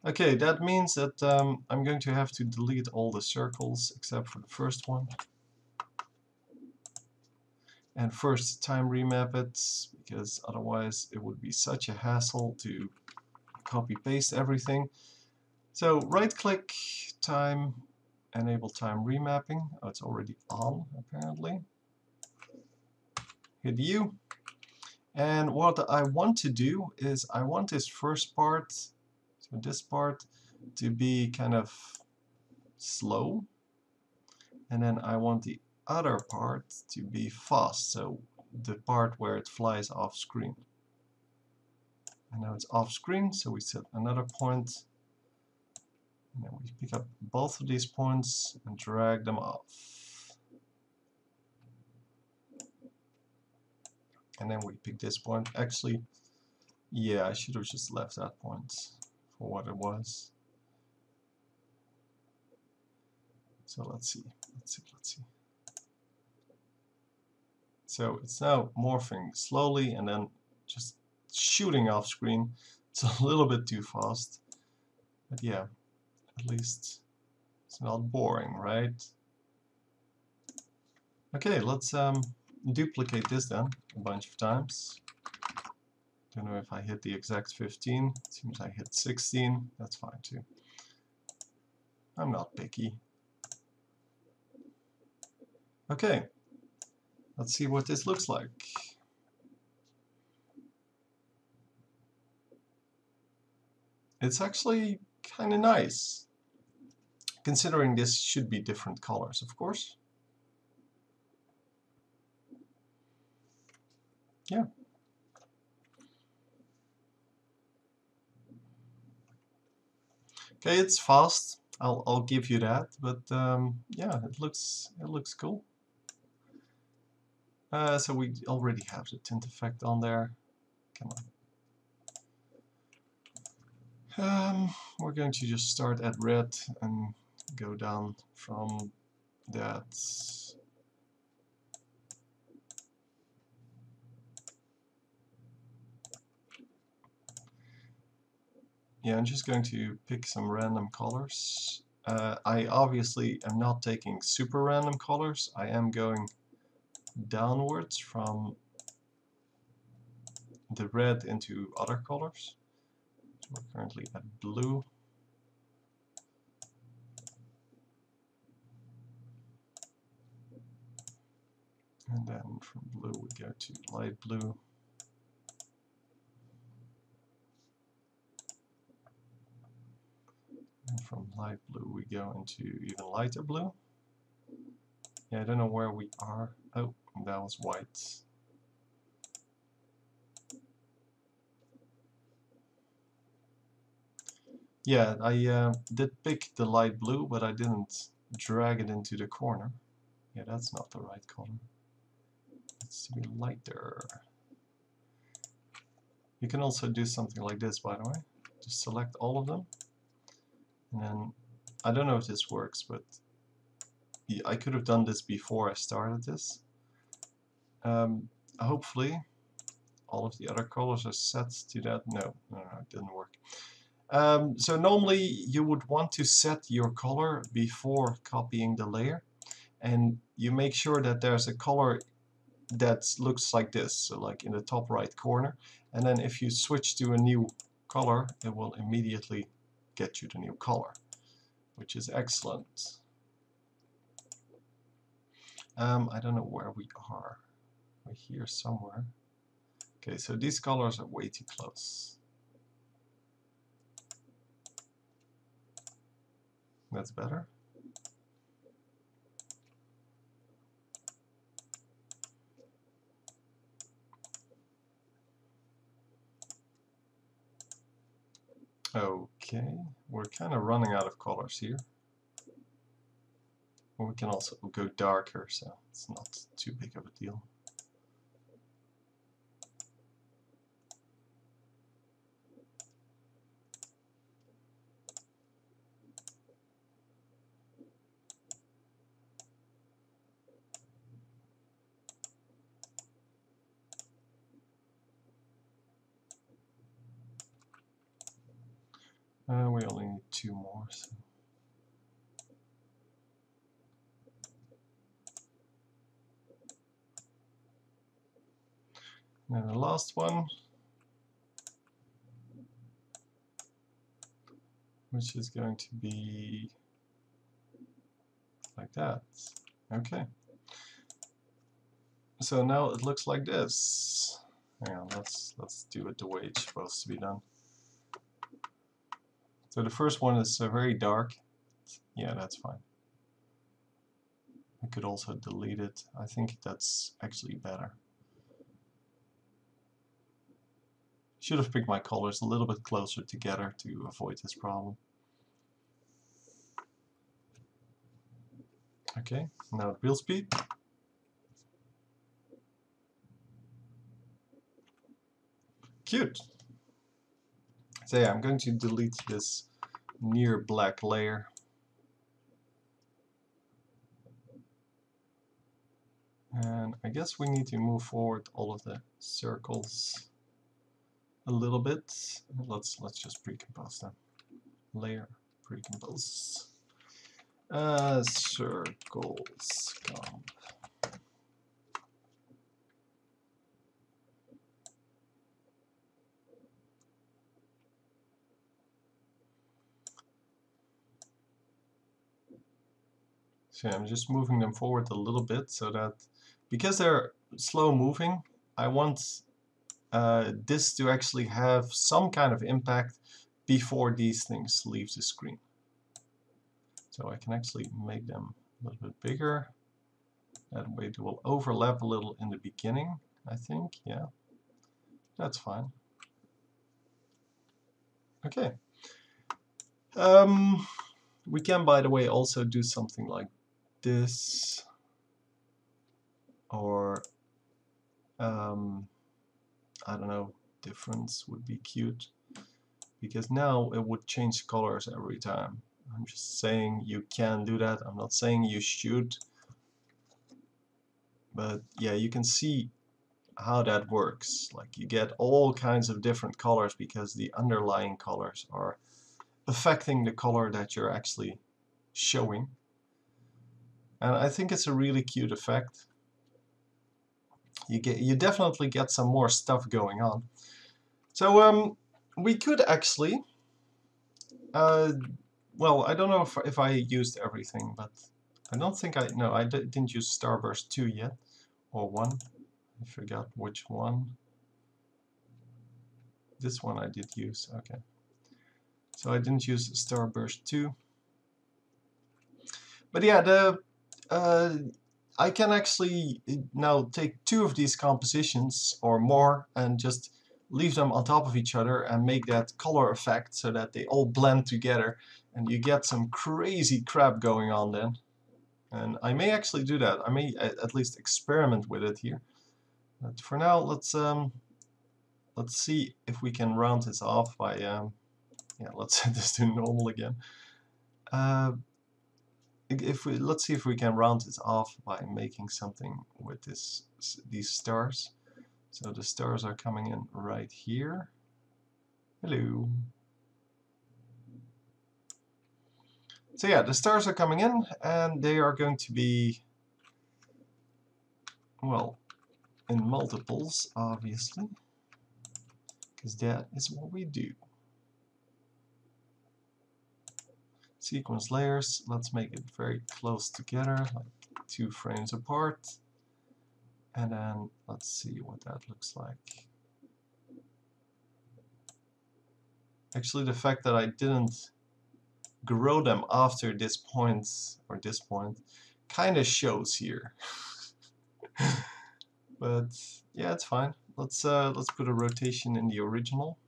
Okay, that means that I'm going to have to delete all the circles except for the first one. And first time remap it, because otherwise it would be such a hassle to copy paste everything. So right click time, enable time remapping. Oh, it's already on apparently. Hit U. And what I want to do is I want this first part, so this part, to be kind of slow, and then I want the other part to be fast, so the part where it flies off screen. And now it's off screen, so we set another point, and then we pick up both of these points and drag them off. And then we pick this point. Actually, yeah, I should have just left that point for what it was. So let's see. So it's now morphing slowly and then just shooting off screen. It's a little bit too fast. But yeah, at least it's not boring, right? Okay, let's duplicate this then a bunch of times. Don't know if I hit the exact 15. It seems I hit 16. That's fine too. I'm not picky. Okay, let's see what this looks like. It's actually kind of nice, considering this should be different colors, of course. Yeah. Okay, it's fast. I'll give you that, but yeah, it looks cool. So we already have the tint effect on there. Come on. We're going to just start at red and go down from that. Yeah, I'm just going to pick some random colors. I obviously am not taking super random colors. I am going downwards from the red into other colors. So we're currently at blue. And then from blue we go to light blue. And from light blue we go into even lighter blue. Yeah, I don't know where we are. Oh, that was white. Yeah, I did pick the light blue, but I didn't drag it into the corner. Yeah, that's not the right color. It's to be lighter. You can also do something like this, by the way. to select all of them, and then I don't know if this works, but I could have done this before I started this. Hopefully all of the other colors are set to that. No, it didn't work. So normally you would want to set your color before copying the layer, and you make sure that there's a color that looks like this, so like in the top right corner, and then if you switch to a new color it will immediately get you the new color, which is excellent. I don't know where we are. We're here somewhere. Okay, so these colors are way too close. That's better. Okay, we're kind of running out of colors here. Or we can also go darker, so it's not too big of a deal. We only need 2 more. So. And the last one, which is going to be like that. Okay. So now it looks like this. Hang on, let's do it the way it's supposed to be done. So the first one is very dark. Yeah, that's fine. I could also delete it. I think that's actually better. Should have picked my colors a little bit closer together to avoid this problem. Okay, now at real speed. Cute! So yeah, I'm going to delete this near black layer. And I guess we need to move forward all of the circles a little bit. Let's just pre-compose them. Layer, pre-compose. Circles comp. So I'm just moving them forward a little bit so that, because they're slow moving, I want this to actually have some kind of impact before these things leave the screen. So I can actually make them a little bit bigger. That way they will overlap a little in the beginning, I think. Yeah, that's fine. Okay. We can, by the way, also do something like this, or I don't know, difference would be cute, because now it would change colors every time. I'm just saying you can do that. I'm not saying you should, but yeah, you can see how that works. Like, you get all kinds of different colors because the underlying colors are affecting the color that you're actually showing. And I think it's a really cute effect. You definitely get some more stuff going on. So we could actually well, I don't know if I used everything, but I don't think I didn't use starburst 2 yet, or 1. I forgot which one. This one I did use, okay. So I didn't use starburst 2. But yeah, I can actually now take 2 of these compositions or more and just leave them on top of each other and make that color effect so that they all blend together, and you get some crazy crap going on then. And I may actually do that. I may at least experiment with it here. But for now, let's see if we can round this off by yeah, let's set this to normal again. Let's see if we can round it off by making something with these stars. So the stars are coming in right here. Hello. So yeah, the stars are coming in, and they are going to be, well, in multiples, obviously, because that is what we do. Sequence layers, let's make it very close together, like 2 frames apart. And then let's see what that looks like. Actually, the fact that I didn't grow them after this point, or this point, kind of shows here. But yeah, it's fine. Let's put a rotation in the original.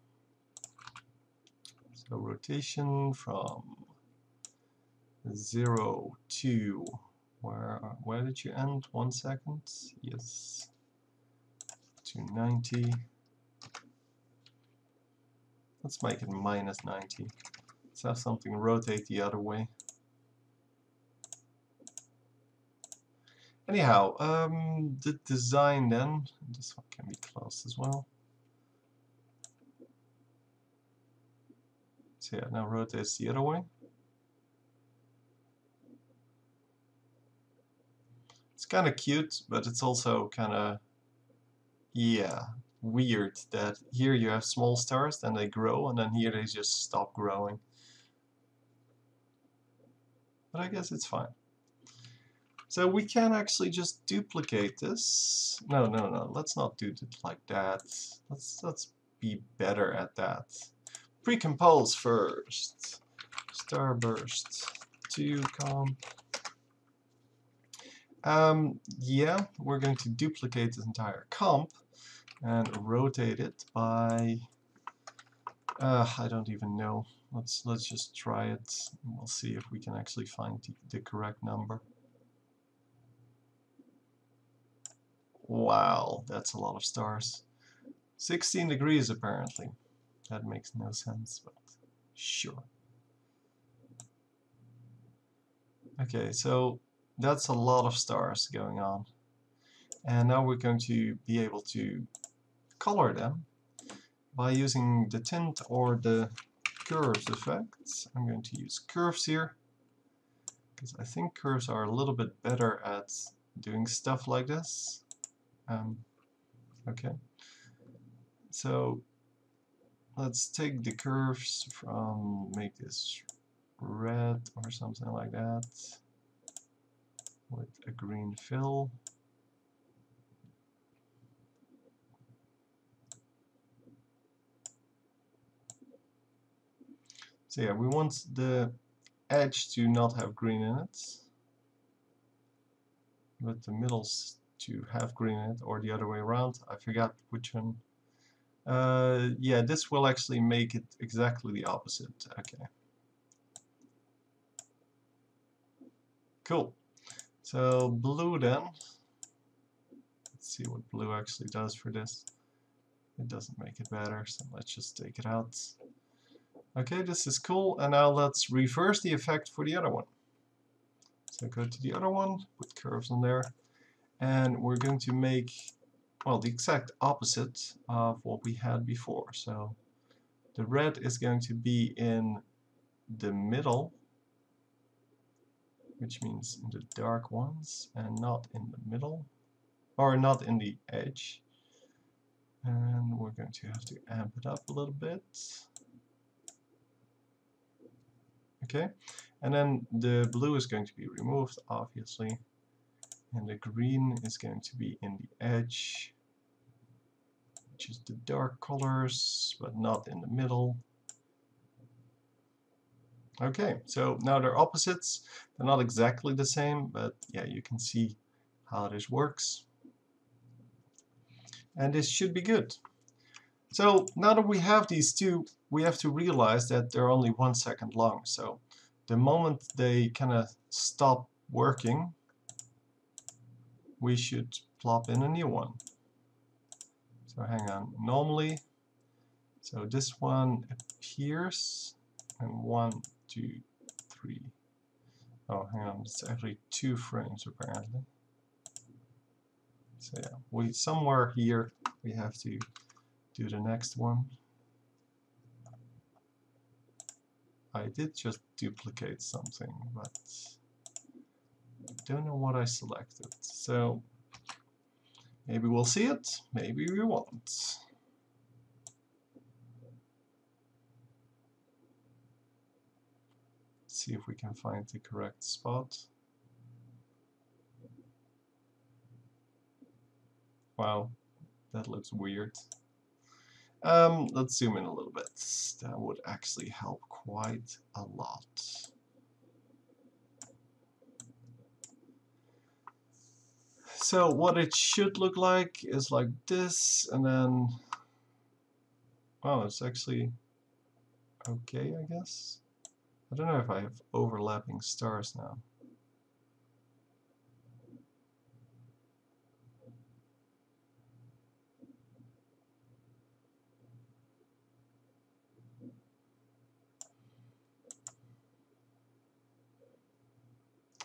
So rotation from 0 to where did you end? 1 second? Yes. To 90. Let's make it minus 90. Let's have something rotate the other way. Anyhow, the design then, this one can be closed as well. So yeah, now rotates the other way. It's kind of cute, but it's also kind of, yeah, weird that here you have small stars, then they grow, and then here they just stop growing. But I guess it's fine. So we can actually just duplicate this. No, let's not do it like that. Let's be better at that. Pre-compose first. Starburst to comp. Yeah, we're going to duplicate this entire comp and rotate it by I don't even know. Let's just try it. We'll see if we can actually find the correct number. Wow, that's a lot of stars. 16 degrees apparently. That makes no sense, but sure. Okay, so that's a lot of stars going on. And now we're going to be able to color them by using the tint or the curves effect. I'm going to use curves here, because I think curves are a little bit better at doing stuff like this. Okay, so let's take the curves from, make this red or something like that, with a green fill. So yeah, we want the edge to not have green in it, but the middles to have green in it, or the other way around. I forgot which one. Yeah, this will actually make it exactly the opposite. Okay. Cool. So blue then. Let's see what blue actually does for this. It doesn't make it better, so let's just take it out. Okay, this is cool, and now let's reverse the effect for the other one. So go to the other one, put curves on there, and we're going to make, well, the exact opposite of what we had before. So the red is going to be in the middle, which means in the dark ones, and not in the middle, or not in the edge. And we're going to have to amp it up a little bit. Okay, and then the blue is going to be removed, obviously, and the green is going to be in the edge, which is the dark colors, but not in the middle. Okay, so now they're opposites. They're not exactly the same, but yeah, you can see how this works. And this should be good. So now that we have these two, we have to realize that they're only 1 second long. So the moment they kind of stop working, we should plop in a new one. So hang on, normally, so this one appears, And 1, 2, 3. Oh, hang on, it's actually 2 frames apparently. So yeah, somewhere here we have to do the next one. I did just duplicate something, but I don't know what I selected. So maybe we'll see it, maybe we won't. See if we can find the correct spot. Wow, that looks weird. Let's zoom in a little bit. That would actually help quite a lot. So what it should look like is like this, and then, well, it's actually okay, I guess. I don't know if I have overlapping stars now.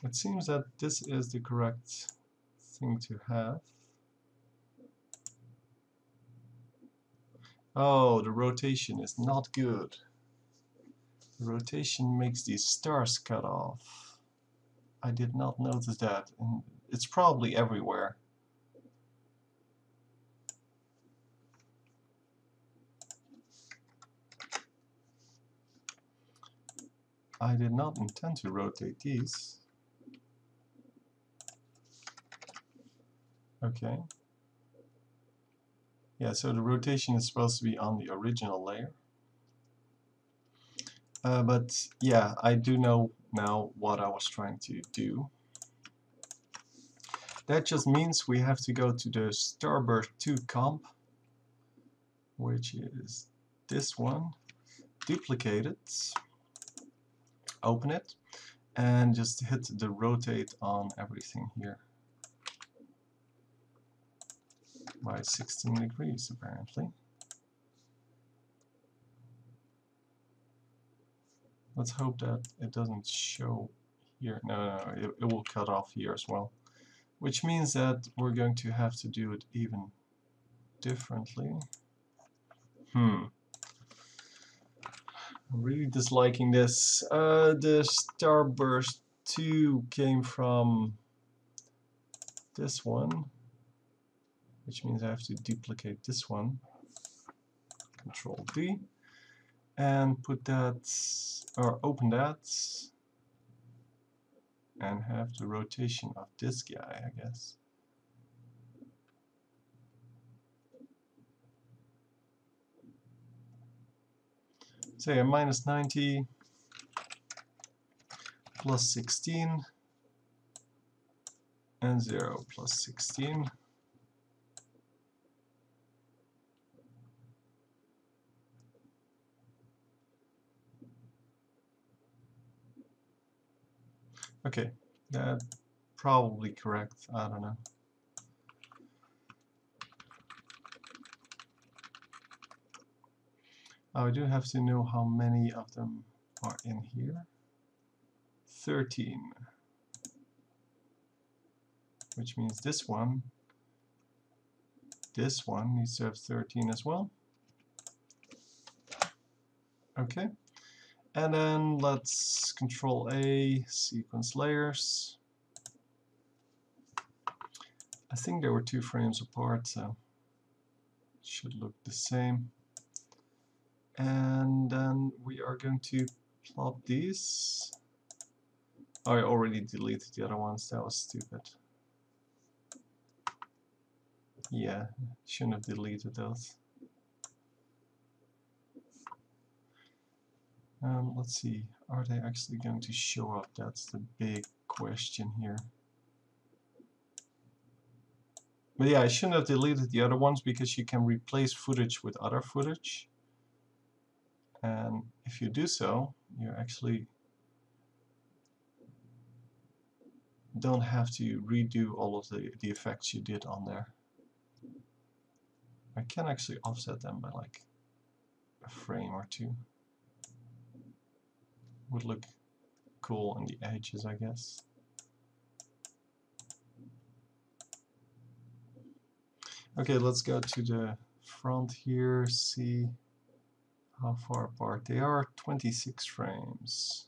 It seems that this is the correct thing to have. Oh, the rotation is not good. The rotation makes these stars cut off. I did not notice that, and it's probably everywhere. I did not intend to rotate these. Okay. Yeah, so the rotation is supposed to be on the original layer. But yeah, I do know now what I was trying to do. That just means we have to go to the starburst 2 comp, which is this one, duplicate it, open it, and just hit the rotate on everything here by 16 degrees apparently. Let's hope that it doesn't show here. No, it will cut off here as well. Which means that we're going to have to do it even differently. I'm really disliking this. The starburst 2 came from this one, which means I have to duplicate this one. Control D, and put that, or open that, and have the rotation of this guy, I guess. Say a minus 90 plus 16 and 0 plus 16. Okay, that's probably correct. I don't know. I do have to know how many of them are in here. 13. Which means this one needs to have 13 as well. Okay. And then let's Control A, sequence layers. I think they were 2 frames apart, so it should look the same. And then we are going to plot these. Oh, I already deleted the other ones, that was stupid. Yeah, shouldn't have deleted those. Let's see, are they actually going to show up? That's the big question here. But yeah, I shouldn't have deleted the other ones because you can replace footage with other footage. And if you do so, you actually don't have to redo all of the effects you did on there. I can actually offset them by like a frame or two. would look cool on the edges, I guess. Okay, let's go to the front here, see how far apart they are. 26 frames.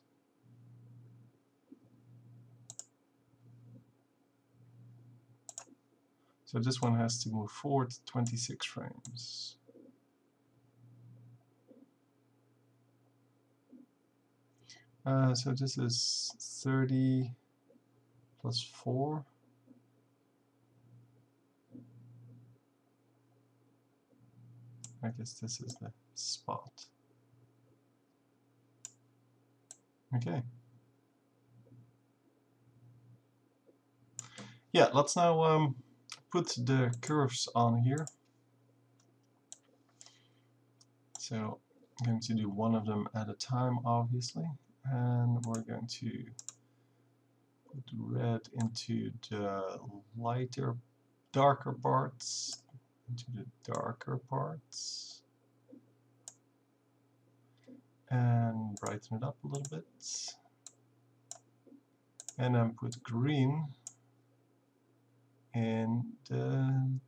So this one has to move forward 26 frames. So this is 30 plus 4. I guess this is the spot. Okay. Yeah, let's now put the curves on here. So I'm going to do one of them at a time, obviously. And we're going to put red into the lighter, darker parts, into the darker parts, and brighten it up a little bit. And then put green in the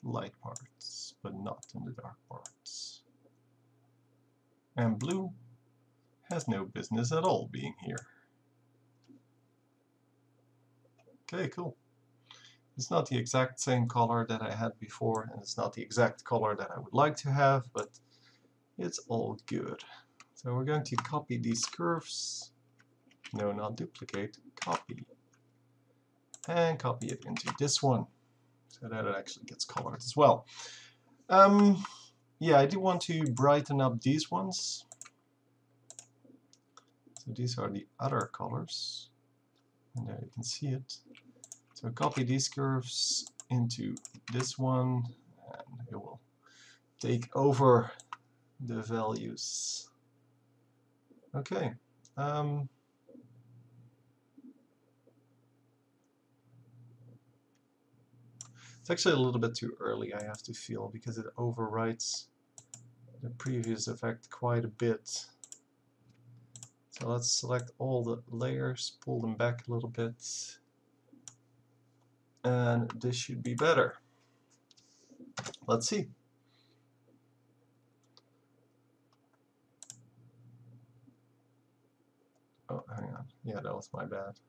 light parts, but not in the dark parts. And blue has no business at all being here. Okay, cool. It's not the exact same color that I had before, and it's not the exact color that I would like to have, but it's all good. So we're going to copy these curves. No, not duplicate, copy. And copy it into this one, so that it actually gets colored as well. Yeah, I do want to brighten up these ones. So these are the other colors, and there you can see it. So copy these curves into this one, and it will take over the values. Okay. It's actually a little bit too early, I have to feel, because it overwrites the previous effect quite a bit. So let's select all the layers, pull them back a little bit, and this should be better. Let's see. Oh, hang on. Yeah, that was my bad.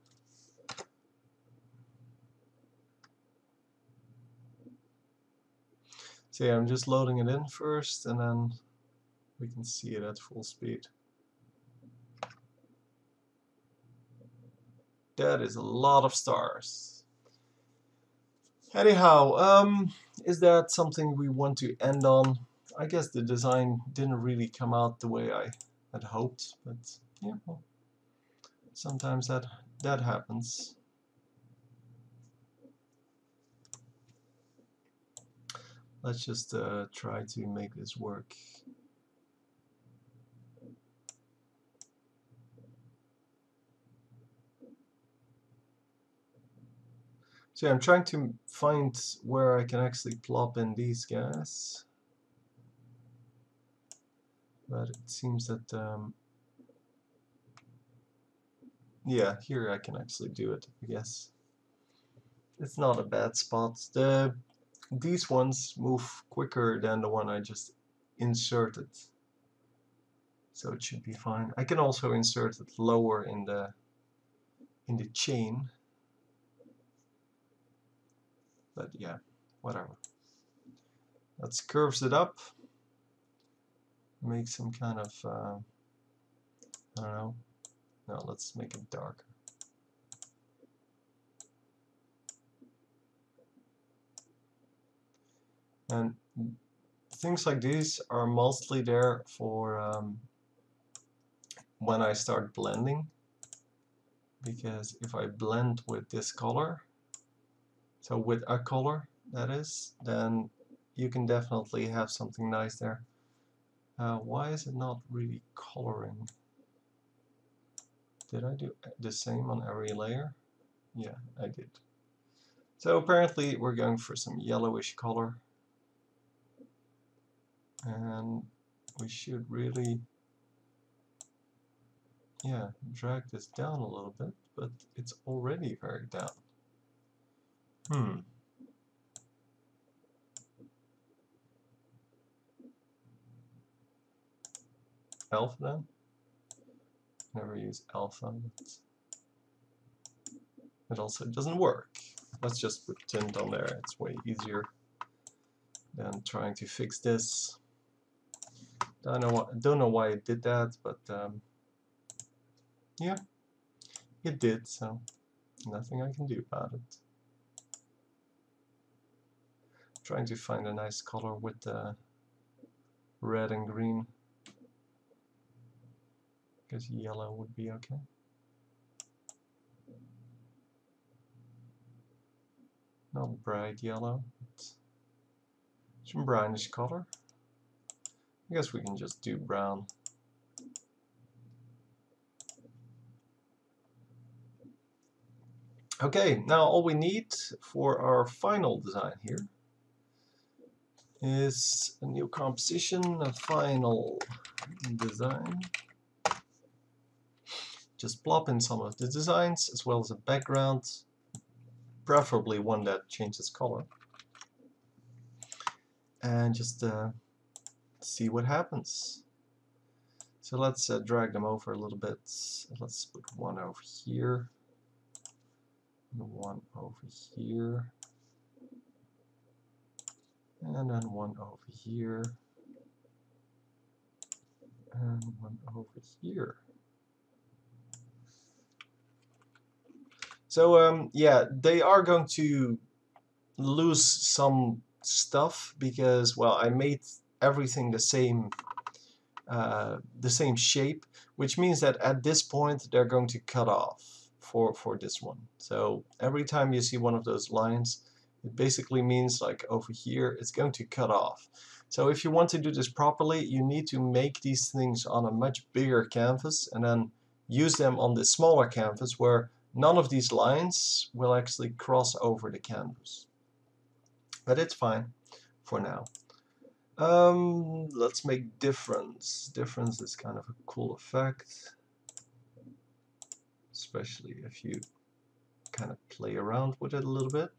So yeah, I'm just loading it in first, and then we can see it at full speed. That is a lot of stars. Anyhow, is that something we want to end on? I guess the design didn't really come out the way I had hoped, but yeah, well, sometimes that happens. Let's just try to make this work. So yeah, I'm trying to find where I can actually plop in these guys. But it seems that, yeah, here I can actually do it, I guess. It's not a bad spot. These ones move quicker than the one I just inserted. So it should be fine. I can also insert it lower in the chain. But yeah, whatever. Let's curves it up. Make some kind of, I don't know. No, let's make it darker. And things like these are mostly there for when I start blending. Because if I blend with this color, so with a color that is, then you can definitely have something nice there. Why is it not really coloring? Did I do the same on every layer? Yeah, I did. So apparently we're going for some yellowish color. And we should really yeah, drag this down a little bit, but it's already very down. Alpha then? Never use alpha, but it also doesn't work. Let's just put tint on there, it's way easier than trying to fix this. Don't know why it did that, but yeah, it did, so nothing I can do about it. Trying to find a nice color with the red and green. I guess yellow would be okay. Not bright yellow, but some brownish color. I guess we can just do brown. Okay, now all we need for our final design here is a new composition, a final design. Just plop in some of the designs as well as a background, preferably one that changes color, and just see what happens. So let's drag them over a little bit. Let's put one over here, and one over here, and then one over here, and one over here. So yeah, they are going to lose some stuff because, well, I made everything the same shape, which means that at this point they're going to cut off for this one. So every time you see one of those lines, it basically means like over here it's going to cut off. So if you want to do this properly, you need to make these things on a much bigger canvas and then use them on this smaller canvas where none of these lines will actually cross over the canvas. But it's fine for now. Let's make difference. Difference is kind of a cool effect, especially if you kind of play around with it a little bit.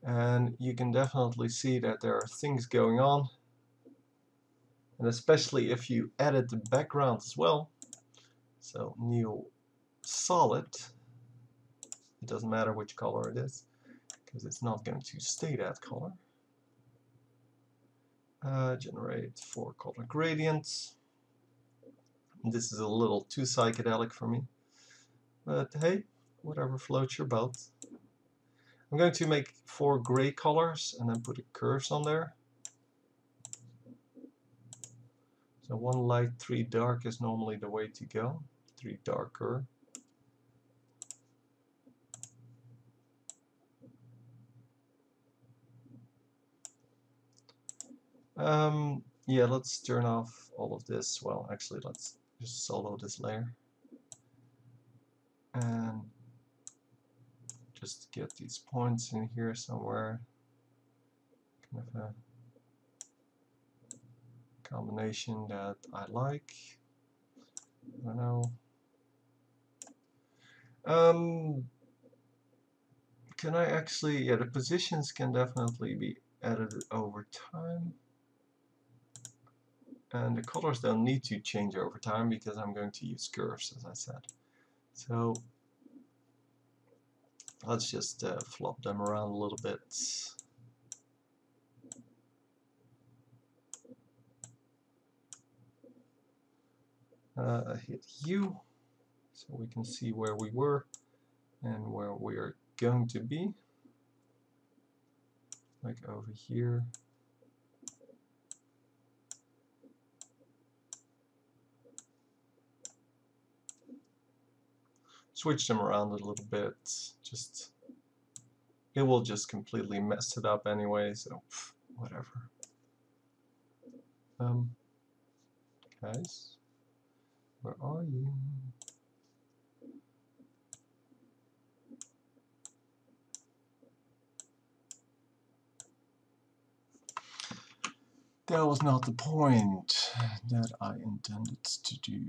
And you can definitely see that there are things going on. And especially if you edit the background as well. So new solid. It doesn't matter which color it is, because it's not going to stay that color. Generate 4 color gradients. This is a little too psychedelic for me, but hey, whatever floats your boat. I'm going to make 4 gray colors and then put the curves on there. So 1 light, 3 dark is normally the way to go. 3 darker. Yeah, let's turn off all of this. Well, actually, let's just solo this layer. And just get these points in here somewhere. Kind of a combination that I like. I don't know. Can I actually, yeah, the positions can definitely be edited over time. And the colors don't need to change over time because I'm going to use curves, as I said. So let's just flop them around a little bit. Hit U so we can see where we were and where we are going to be. Like over here. Switch them around a little bit. It will just completely mess it up anyway, so whatever. Guys, where are you? That was not the point that I intended to do.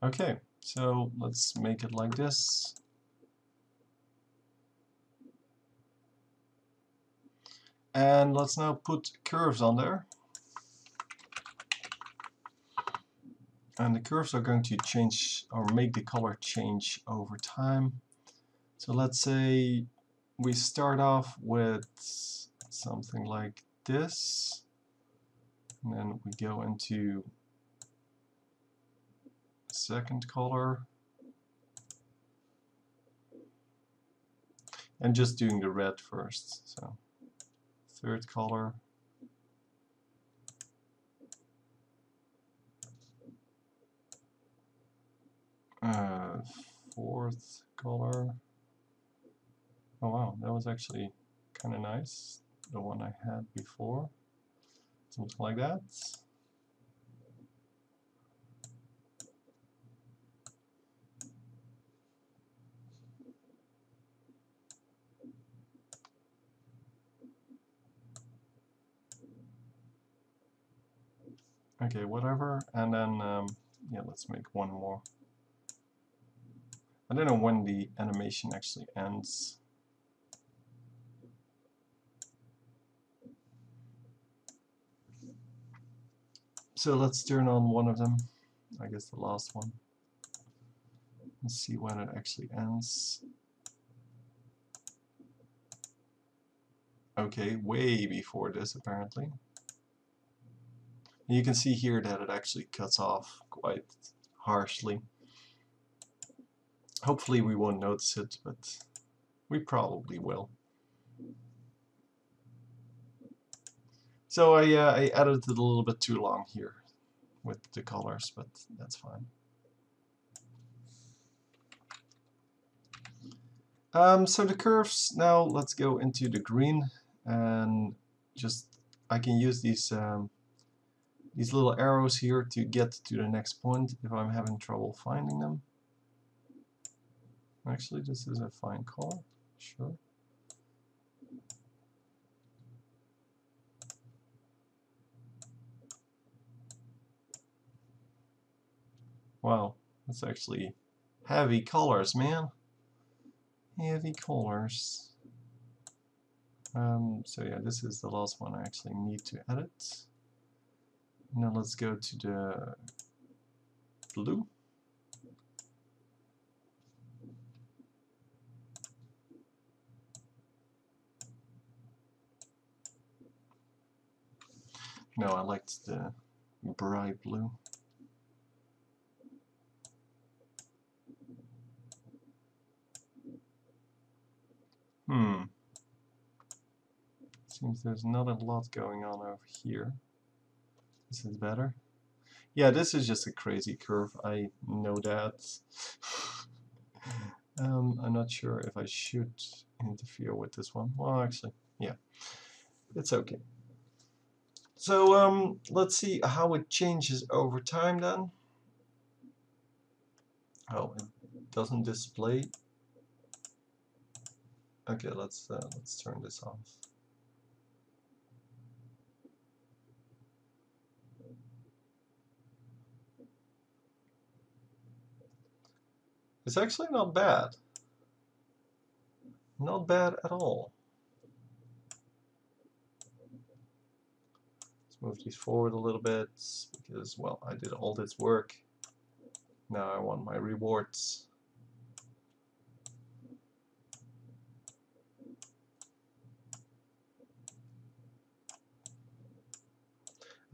Okay, so let's make it like this. And let's now put curves on there. And the curves are going to change or make the color change over time. So let's say we start off with something like this, and then we go into second color, and just doing the red first. So third color, fourth color. Oh wow, that was actually kind of nice, the one I had before. Something like that. Okay, whatever, and then yeah, let's make one more. I don't know when the animation actually ends. So let's turn on one of them, I guess the last one, and see when it actually ends. Okay, way before this apparently. You can see here that it actually cuts off quite harshly. Hopefully we won't notice it, but we probably will. So I edited it a little bit too long here with the colors, but that's fine. So the curves, now let's go into the green, and just I can use these little arrows here to get to the next point if I'm having trouble finding them. Actually, this is a fine color, sure. Wow, that's actually heavy colors, man. Heavy colors. So yeah, this is the last one I actually need to edit. Now let's go to the blue. No, I liked the bright blue. Seems there's not a lot going on over here. This is better. Yeah, this is just a crazy curve, I know that. I'm not sure if I should interfere with this one. Well, actually, yeah, it's okay. So let's see how it changes over time then. Oh, it doesn't display. Okay, let's turn this off. It's actually not bad. Not bad at all. Let's move these forward a little bit because, well, I did all this work. Now I want my rewards.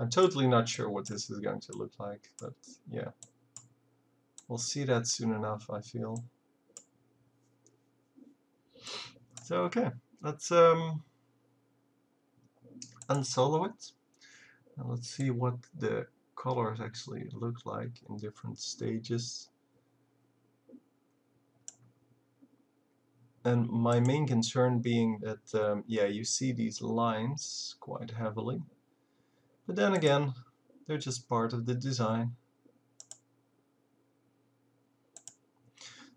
I'm totally not sure what this is going to look like, but yeah. We'll see that soon enough, I feel. So okay, let's unsolo it. And let's see what the colors actually look like in different stages. And my main concern being that, yeah, you see these lines quite heavily. But then again, they're just part of the design.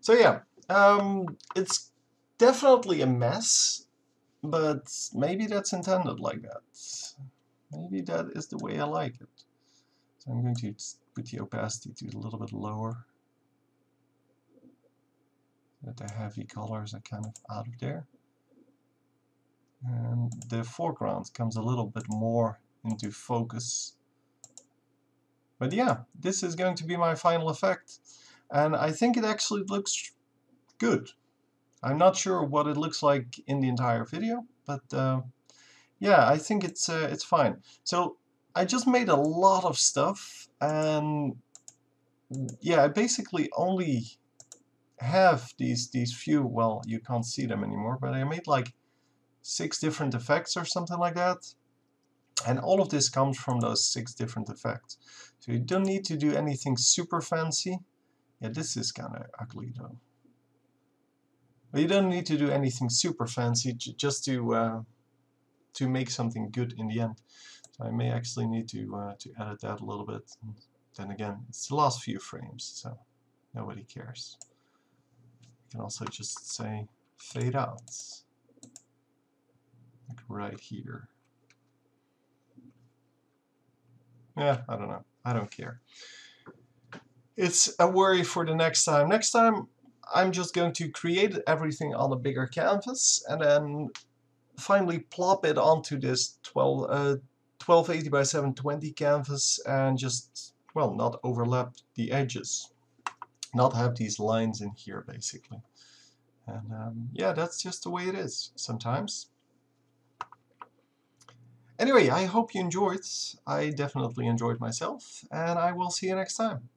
So yeah, it's definitely a mess, but maybe that's intended like that. Maybe that is the way I like it. So I'm going to put the opacity to a little bit lower. But the heavy colors are kind of out of there. And the foreground comes a little bit more into focus. But yeah, this is going to be my final effect. And I think it actually looks good. I'm not sure what it looks like in the entire video, but yeah, I think it's fine. So I just made a lot of stuff, and yeah, I basically only have these few, well, you can't see them anymore, but I made like 6 different effects or something like that. And all of this comes from those 6 different effects. So you don't need to do anything super fancy. Yeah, this is kind of ugly though. But you don't need to do anything super fancy just to make something good in the end. So I may actually need to edit that a little bit. And then again, it's the last few frames, so nobody cares. You can also just say fade out, like right here. Yeah, I don't know. I don't care. It's a worry for the next time. Next time, I'm just going to create everything on a bigger canvas and then finally plop it onto this 1280 by 720 canvas and just, well, not overlap the edges. Not have these lines in here, basically. And yeah, that's just the way it is sometimes. Anyway, I hope you enjoyed. I definitely enjoyed myself, and I will see you next time.